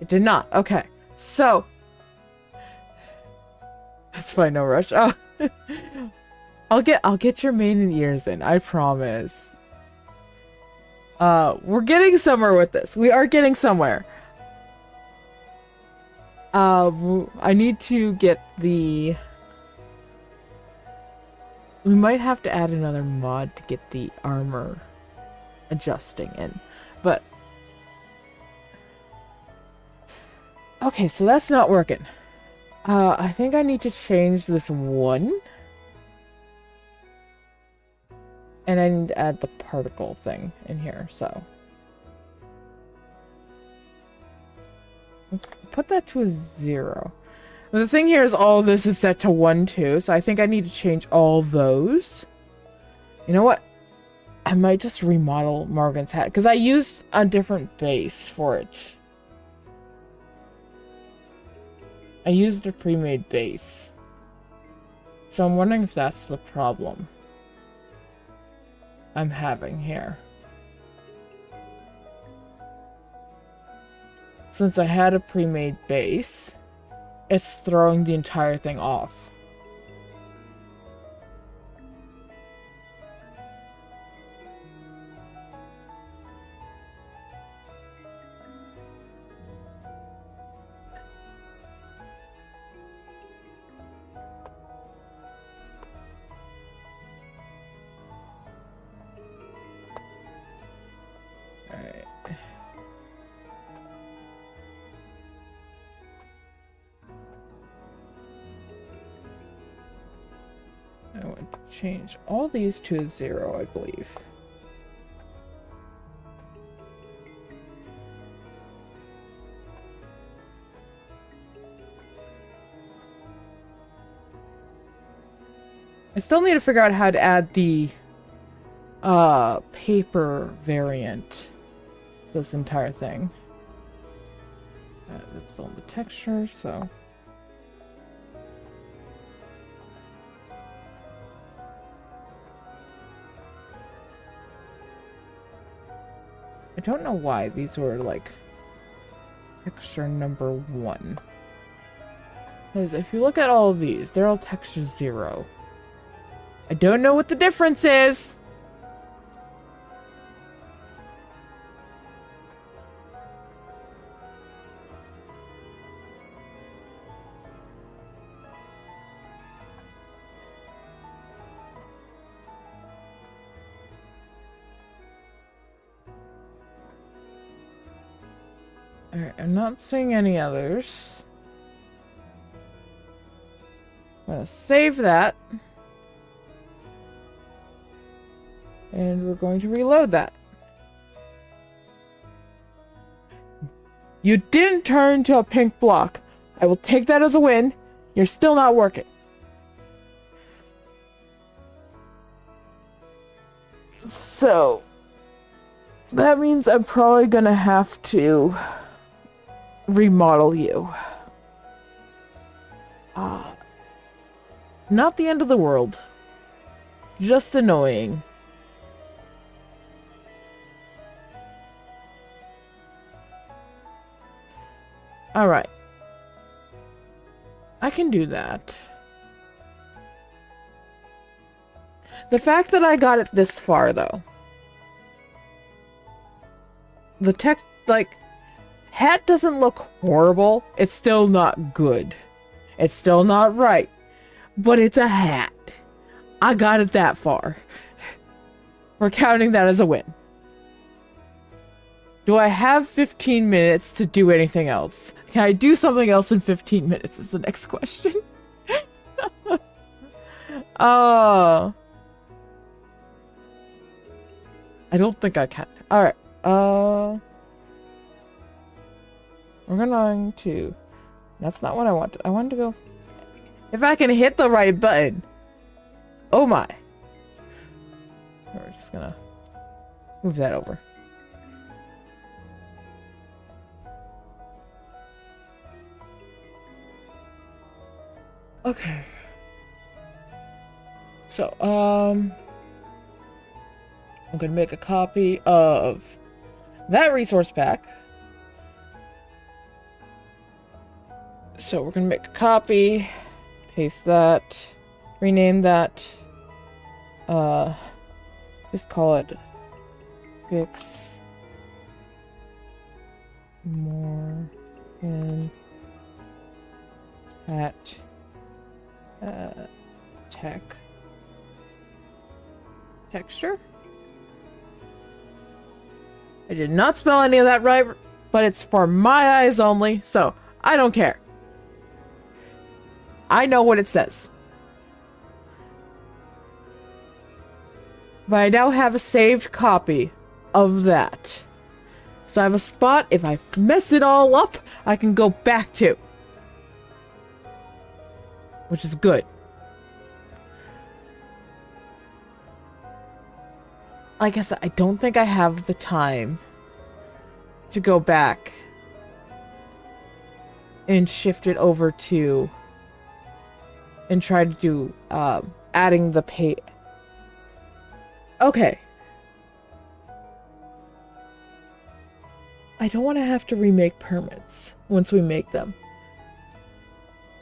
It did not. Okay. So that's fine, no rush. Oh. I'll get your mane and ears in, I promise. We're getting somewhere with this. We are getting somewhere. I need to get the... We might have to add another mod to get the armor adjusting in. But... Okay, so that's not working. I think I need to change this one. And I need to add the particle thing in here, so. Let's put that to a 0. But the thing here is all this is set to 1, 2, so I think I need to change all those. You know what? I might just remodel Morgan's hat, because I used a different base for it. I used a pre-made base. So I'm wondering if that's the problem I'm having here. Since I had a pre-made base, it's throwing the entire thing off. I want to change all these to 0, I believe. I still need to figure out how to add the paper variant to this entire thing. That's still in the texture, so... I don't know why these were like texture number 1. Because if you look at all of these, they're all texture 0. I don't know what the difference is. Alright, I'm not seeing any others. I'm gonna save that. And we're going to reload that. You didn't turn into a pink block. I will take that as a win. You're still not working. So, that means I'm probably gonna have to remodel you. Not the end of the world. Just annoying. Alright. I can do that. The fact that I got it this far, though. The tech, like, hat doesn't look horrible. It's still not good. It's still not right. But it's a hat. I got it that far. We're counting that as a win. Do I have 15 minutes to do anything else? Can I do something else in 15 minutes is the next question. I don't think I can. Alright. We're going to... That's not what I wanted. I wanted to go... If I can hit the right button. Oh my. We're just gonna move that over. Okay. So, I'm gonna make a copy of that resource pack. So we're gonna make a copy, paste that, rename that, just call it Fix More in at texture. I did not spell any of that right, but it's for my eyes only, so I don't care. I know what it says. But I now have a saved copy of that. So I have a spot, if I mess it all up, I can go back to. Which is good. Like I said, I don't think I have the time to go back and shift it over to and try to do adding the pay. Okay. I don't want to have to remake permits once we make them.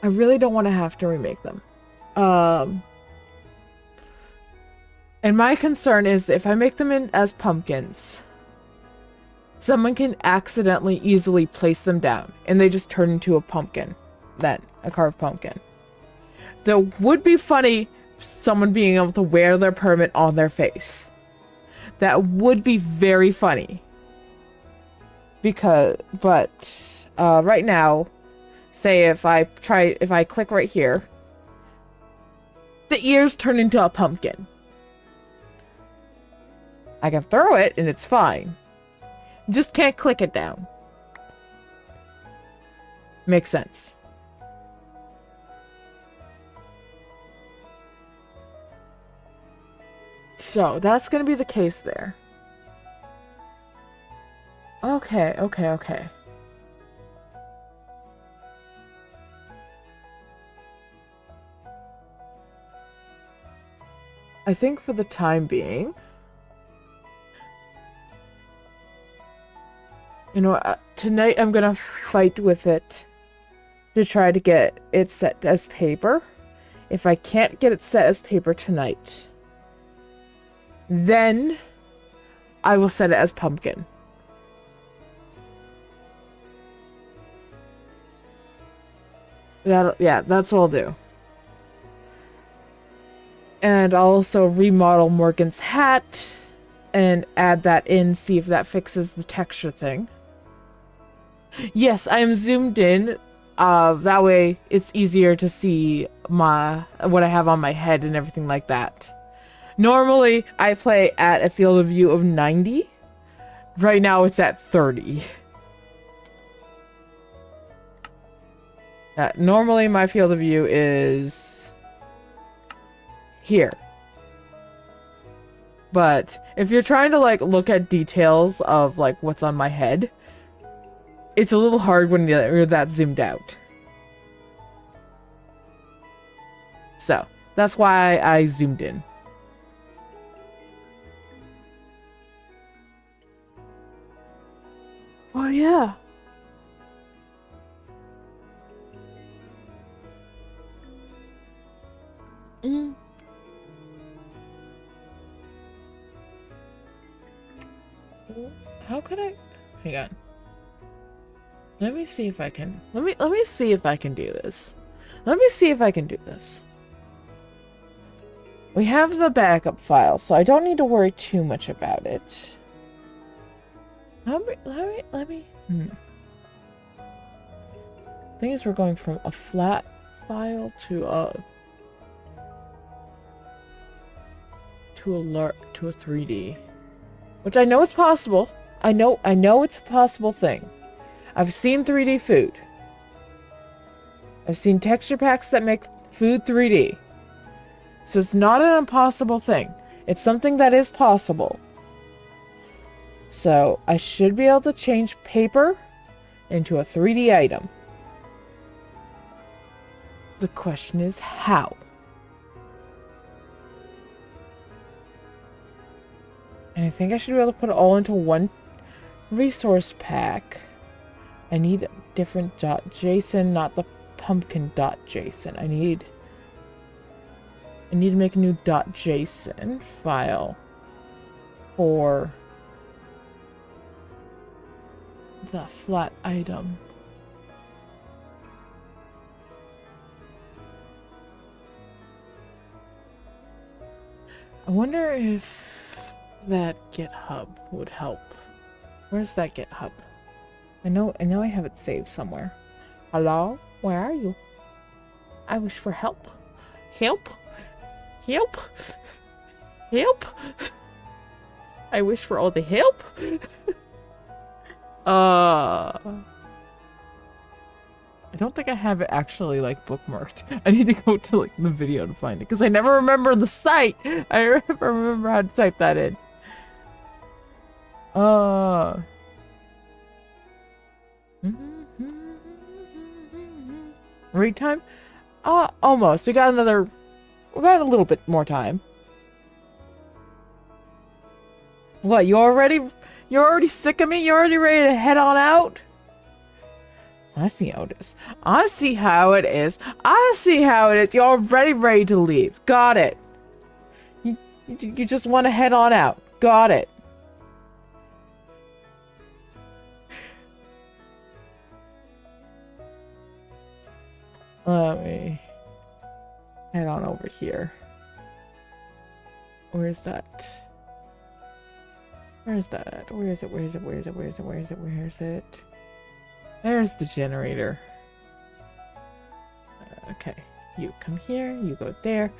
I really don't want to have to remake them. And my concern is if I make them in as pumpkins, someone can accidentally easily place them down and they just turn into a pumpkin. Then, a carved pumpkin. That would be funny, someone being able to wear their permit on their face. That would be very funny. But right now, say if I click right here, the ears turn into a pumpkin. I can throw it and it's fine. Just can't click it down. Makes sense. So that's gonna be the case there. Okay. I think for the time being, you know, tonight I'm gonna fight with it to try to get it set as paper. If I can't get it set as paper tonight, then I will set it as pumpkin. That's what I'll do. And I'll also remodel Morgan's hat and add that in, see if that fixes the texture thing. Yes, I am zoomed in. That way it's easier to see what I have on my head and everything like that. Normally, I play at a field of view of 90. Right now, it's at 30. Normally my field of view is here. But if you're trying to like look at details of like what's on my head, it's a little hard when you're that zoomed out. So that's why I zoomed in. Oh yeah. Mm. How could I? Hang on. Let me see if I can. Let me see if I can do this. Let me see if I can do this. We have the backup file, so I don't need to worry too much about it. Let me. Thing is, we're going from a flat file to a 3D, which I know is possible. I know it's a possible thing. I've seen 3D food. I've seen texture packs that make food 3D. So it's not an impossible thing. It's something that is possible. So I should be able to change paper into a 3D item. The question is how? And I think I should be able to put it all into one resource pack. I need a different .json, not the pumpkin .json. I need to make a new .json file for the flat item. I wonder if that GitHub would help. Where's that GitHub? I know I have it saved somewhere. Hello? Where are you? I wish for help. Help? Help? Help? I wish for all the help. I don't think I have it actually like bookmarked. I need to go to like the video to find it because I never remember the site. I never remember how to type that in. Read time? Almost. We got a little bit more time. What, you're already sick of me? You're already ready to head on out? I see how it is. I see how it is. I see how it is. You're already ready to leave. Got it. You just want to head on out. Got it. Let me head on over here. Where's that? Where's that? Where is it? Where is it? Where is it? Where is it? Where is it? Where is it? There's the generator. Okay. You come here. You go there.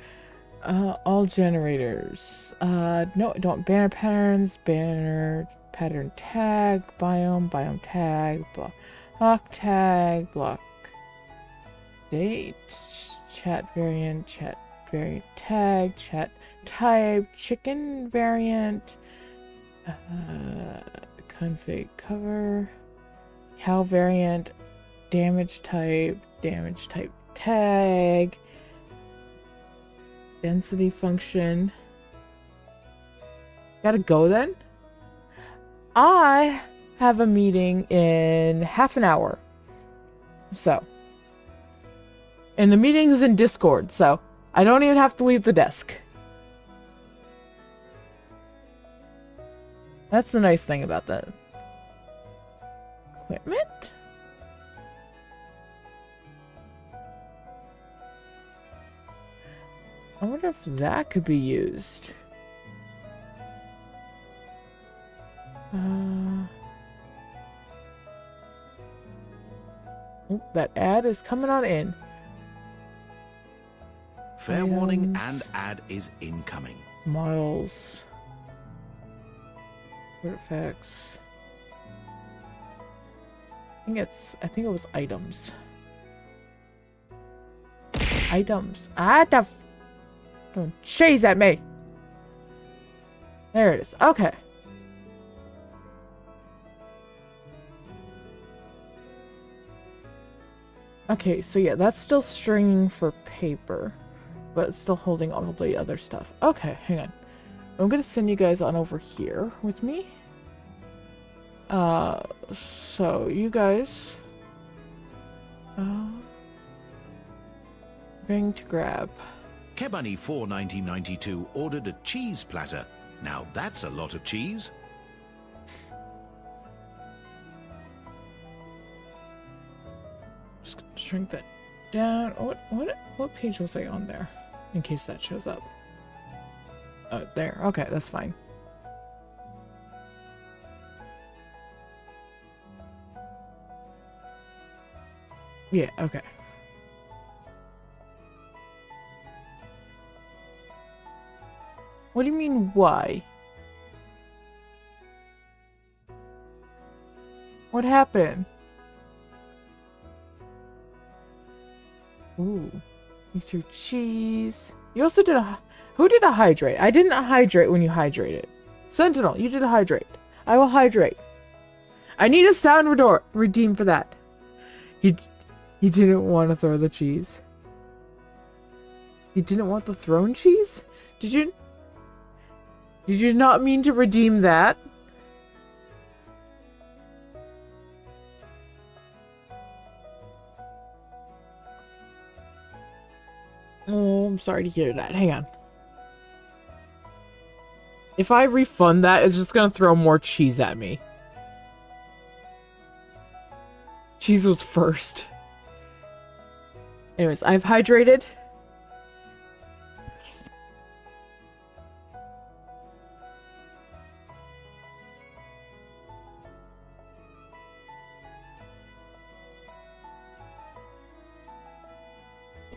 All generators. No, don't. Banner patterns. Banner pattern tag. Biome tag. Block tag. Block date. Chat variant tag. Chat type. Chicken variant. Config cover. Cow variant. Damage type tag. Density function. Gotta go then? I have a meeting in half an hour. So. And the meeting is in Discord, so I don't even have to leave the desk. That's the nice thing about that. Equipment? I wonder if that could be used. Oh, that ad is coming on in. Fair warning, and ad is incoming. Models. Artifacts. I think it was items. Items. Ah, don't chase at me. There it is. Okay. Okay, so yeah, that's still stringing for paper, but it's still holding all the other stuff. Okay, hang on. I'm gonna send you guys on over here with me. So you guys, going to grab. Kebunny4 1992 ordered a cheese platter. Now that's a lot of cheese. Just gonna shrink that down. What page was I on there? In case that shows up. There. Okay, that's fine. Yeah, okay. What do you mean, why? What happened? Ooh. You threw cheese. You also did a... Who did a hydrate? I didn't hydrate when you hydrated. Sentinel, you did a hydrate. I will hydrate. I need a sound redeem for that. You didn't want to throw the cheese. You didn't want the thrown cheese? Did you not mean to redeem that? Oh, I'm sorry to hear that. Hang on. If I refund that, it's just gonna throw more cheese at me. Cheese was first. Anyways, I've hydrated.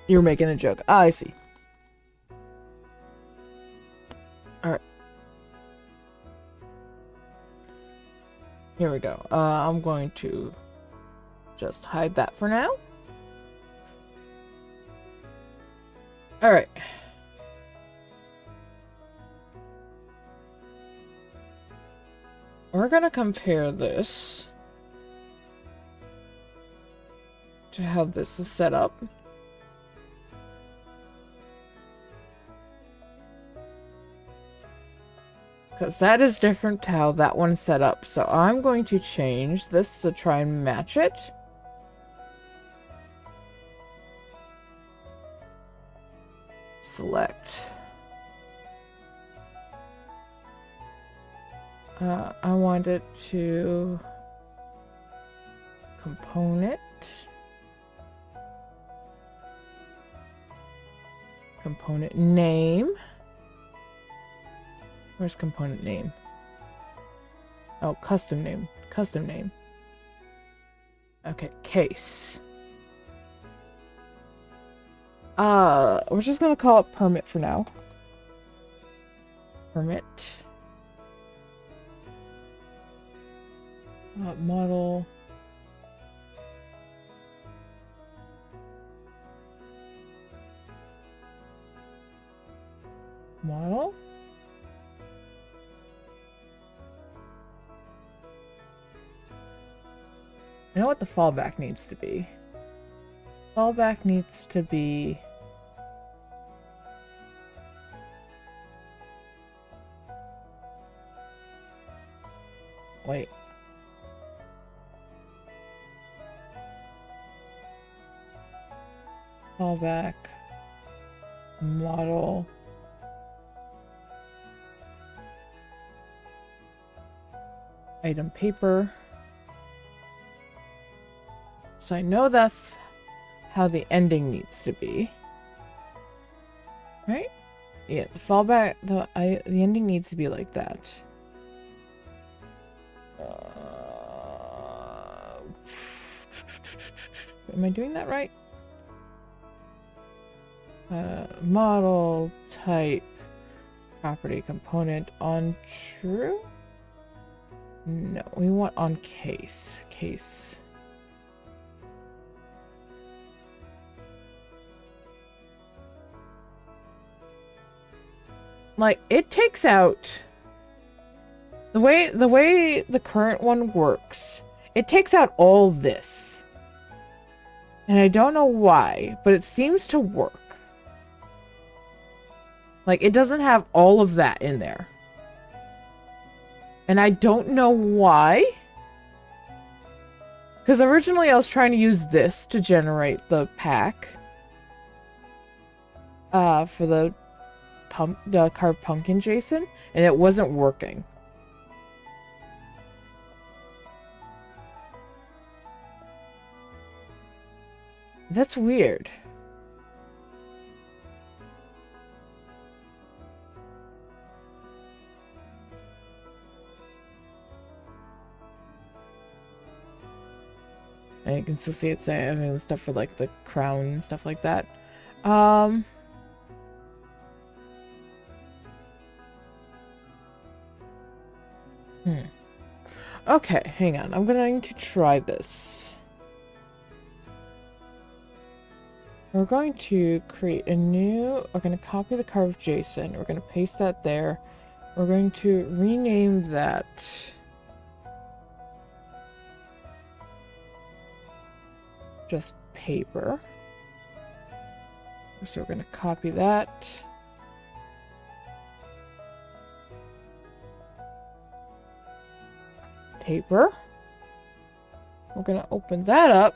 You're making a joke. Ah, I see. Alright. Here we go. I'm going to just hide that for now. Alright. We're gonna compare this to how this is set up. Because that is different to how that one's set up. So I'm going to change this to try and match it. Select. I want it to component. Component name. Where's component name? Oh, custom name. Custom name. Okay, case. We're just gonna call it permit for now. Permit. Model. Model? You know what the fallback needs to be? Fallback needs to be... Wait. Fallback. Model. Item paper. So I know that's how the ending needs to be. Right? Yeah, the fallback, the ending needs to be like that. Am I doing that right? Model, type, property, component, on true? No, we want on case. Case. like, it takes out the way the current one works. It takes out all this. And I don't know why, but it seems to work. Like, it doesn't have all of that in there. And I don't know why. Because originally I was trying to use this to generate the pack. For the carved pumpkin Jason. And it wasn't working. That's weird. And you can still see it say, I mean, the stuff for like the crown and stuff like that. Okay, hang on. I'm going to try this. We're going to create a new... We're going to copy the carved Jason. We're going to paste that there. We're going to rename that... just paper. So we're going to copy that. Paper. We're going to open that up.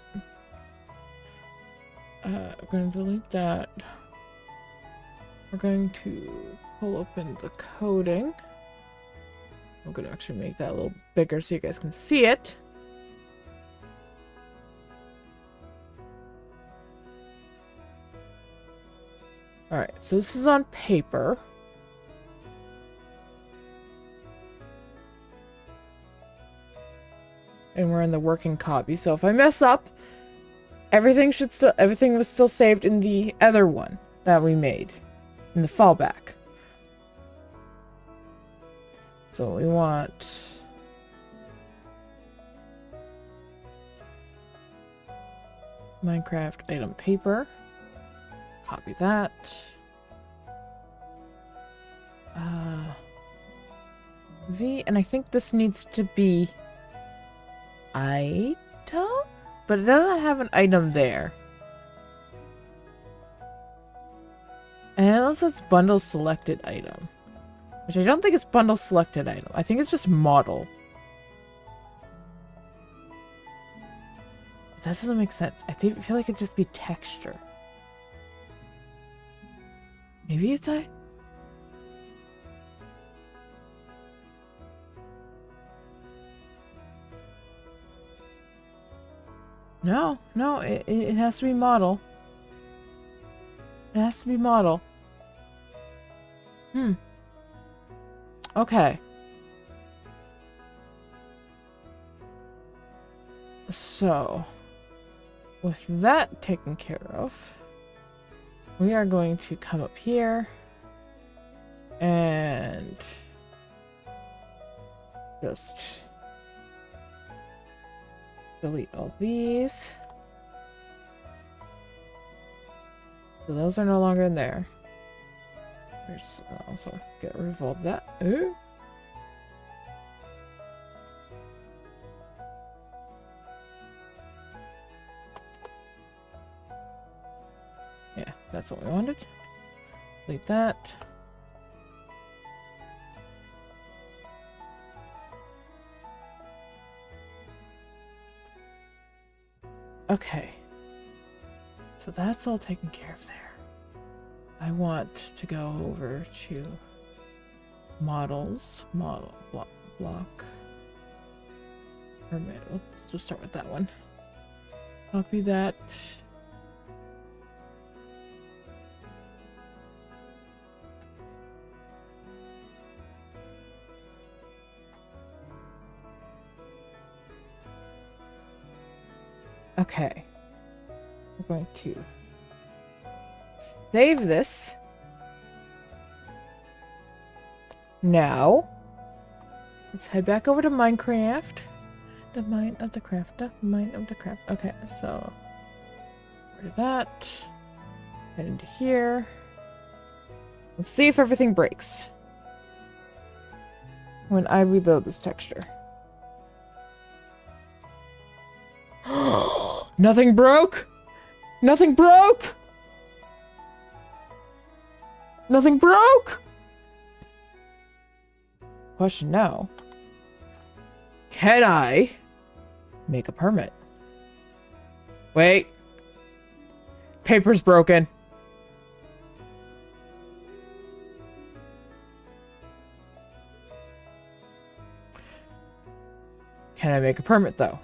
We're going to delete that. We're going to pull open the coding. I'm going to actually make that a little bigger so you guys can see it. Alright, so this is on paper. And we're in the working copy. So if I mess up, everything was still saved in the other one that we made. In the fallback. So we want Minecraft item paper. Copy that. V, and I think this needs to be item, but it doesn't have an item there. And unless it's bundle selected item, which I don't think it's bundle selected item. I think it's just model. That doesn't make sense. I feel like it'd just be texture. Maybe it's a... No, it has to be model. It has to be model. Okay. So, with that taken care of, we are going to come up here and just delete all these. So those are no longer in there. There's also get rid of all that. Ooh. Yeah, that's what we wanted. Delete that. Okay. So that's all taken care of there. I want to go over to models, model, block. Permit. Let's just start with that one. Copy that. Okay. We're going to save this. Now, let's head back over to Minecraft. The mine of the craft. The mine of the craft. Okay, so rid of that. Head into here. Let's see if everything breaks. when I reload this texture. Nothing broke! Nothing broke! Nothing broke! Question now. Can I make a permit? Wait. Paper's broken. Can I make a permit though?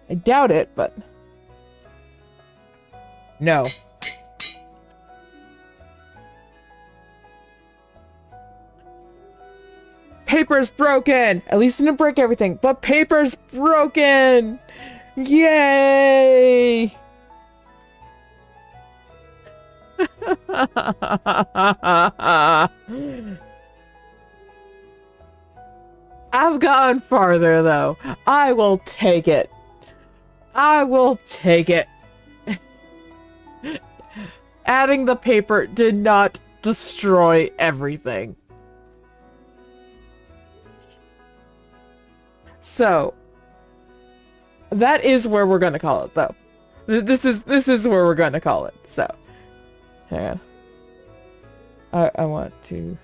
I doubt it, but no. Paper's broken! At least it didn't break everything, but paper's broken! Yay! I've gone farther though. I will take it. I will take it. Adding the paper did not destroy everything. So, that is where we're gonna call it, though. This is where we're gonna call it. So, hang on. I want to.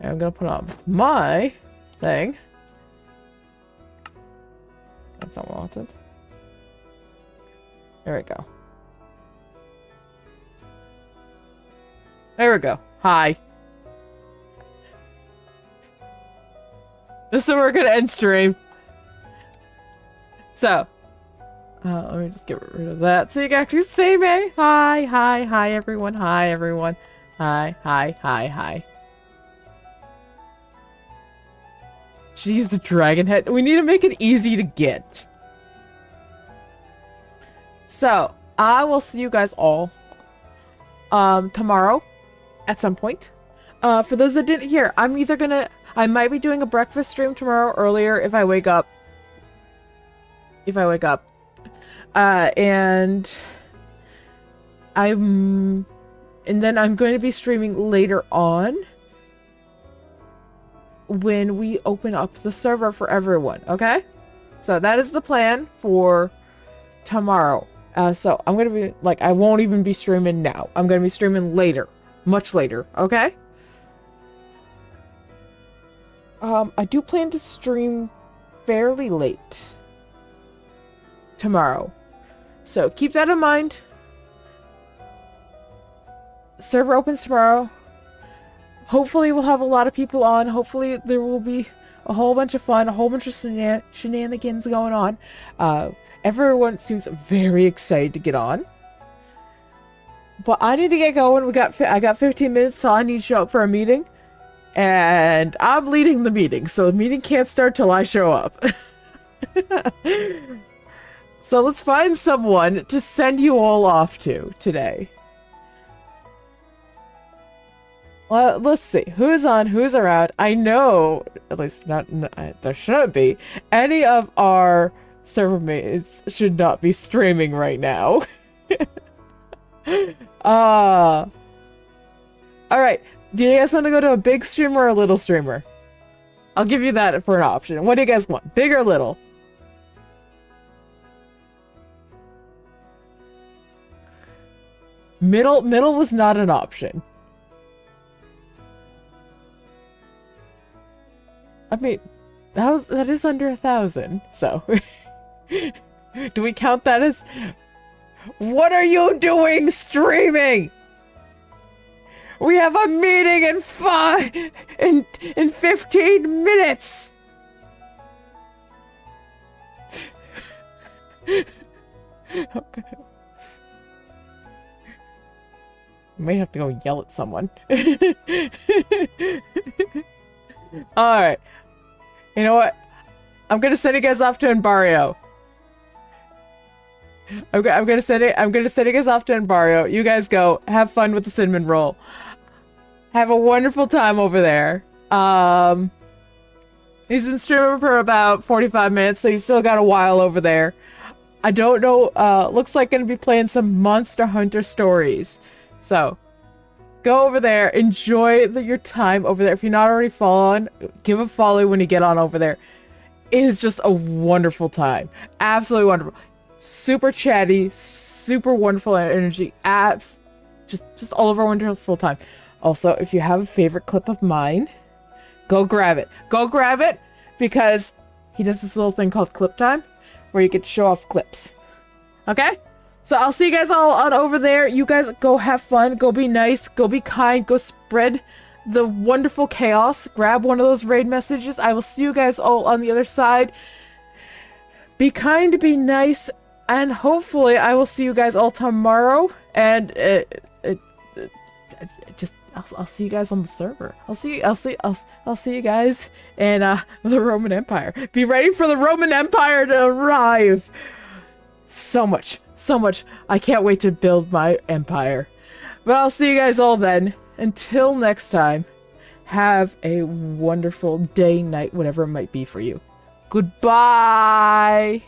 I'm gonna put on my thing. That's not what I wanted. There we go. There we go. Hi. This is where we're gonna end stream. So, let me just get rid of that so you can actually see me. Hi, hi, hi, everyone. Hi, everyone. Hi, hi, hi, hi. Jeez, the dragon head. We need to make it easy to get. So, I will see you guys all tomorrow at some point. For those that didn't hear, I might be doing a breakfast stream tomorrow earlier if I wake up. And then I'm going to be streaming later on when we open up the server for everyone, okay? So that is the plan for tomorrow. So I'm going to be, like, I won't even be streaming now. I'm going to be streaming later. Much later, okay? I do plan to stream fairly late tomorrow. So keep that in mind. Server opens tomorrow. Hopefully we'll have a lot of people on. Hopefully there will be a whole bunch of fun, a whole bunch of shenanigans going on. Everyone seems very excited to get on. But I need to get going. I got 15 minutes, so I need to show up for a meeting. And I'm leading the meeting, so the meeting can't start till I show up. So let's find someone to send you all off to today. Well, let's see. Who's on? Who's around? I know, at least not there shouldn't be. Any of our server mates should not be streaming right now. Alright. Do you guys want to go to a big streamer or a little streamer? I'll give you that for an option. What do you guys want? Big or little? Middle was not an option. I mean, that is under 1,000, so. Do we count that as... What are you doing streaming? We have a meeting in 15 minutes. Okay. I may have to go yell at someone. Alright. You know what? I'm gonna send you guys off to Embario. I'm gonna send you guys off to Embario. You guys go. Have fun with the cinnamon roll. Have a wonderful time over there. He's been streaming for about 45 minutes, so he's still got a while over there. I don't know, looks like gonna be playing some Monster Hunter stories. So, go over there, enjoy your time over there. If you're not already following, give a follow when you get on over there. It is just a wonderful time. Absolutely wonderful. Super chatty, super wonderful energy. Just all over a wonderful time. Also, if you have a favorite clip of mine, go grab it. Go grab it, because he does this little thing called Clip Time, where you get to show off clips. Okay? So I'll see you guys all on over there. You guys go have fun. Go be nice. Go be kind. Go spread the wonderful chaos. Grab one of those raid messages. I will see you guys all on the other side. Be kind. Be nice. And hopefully I will see you guys all tomorrow. And I'll see you guys on the server. I'll see you guys in the Roman Empire. Be ready for the Roman Empire to arrive. So much. I can't wait to build my empire. But I'll see you guys all then. Until next time, have a wonderful day, night, whatever it might be for you. Goodbye.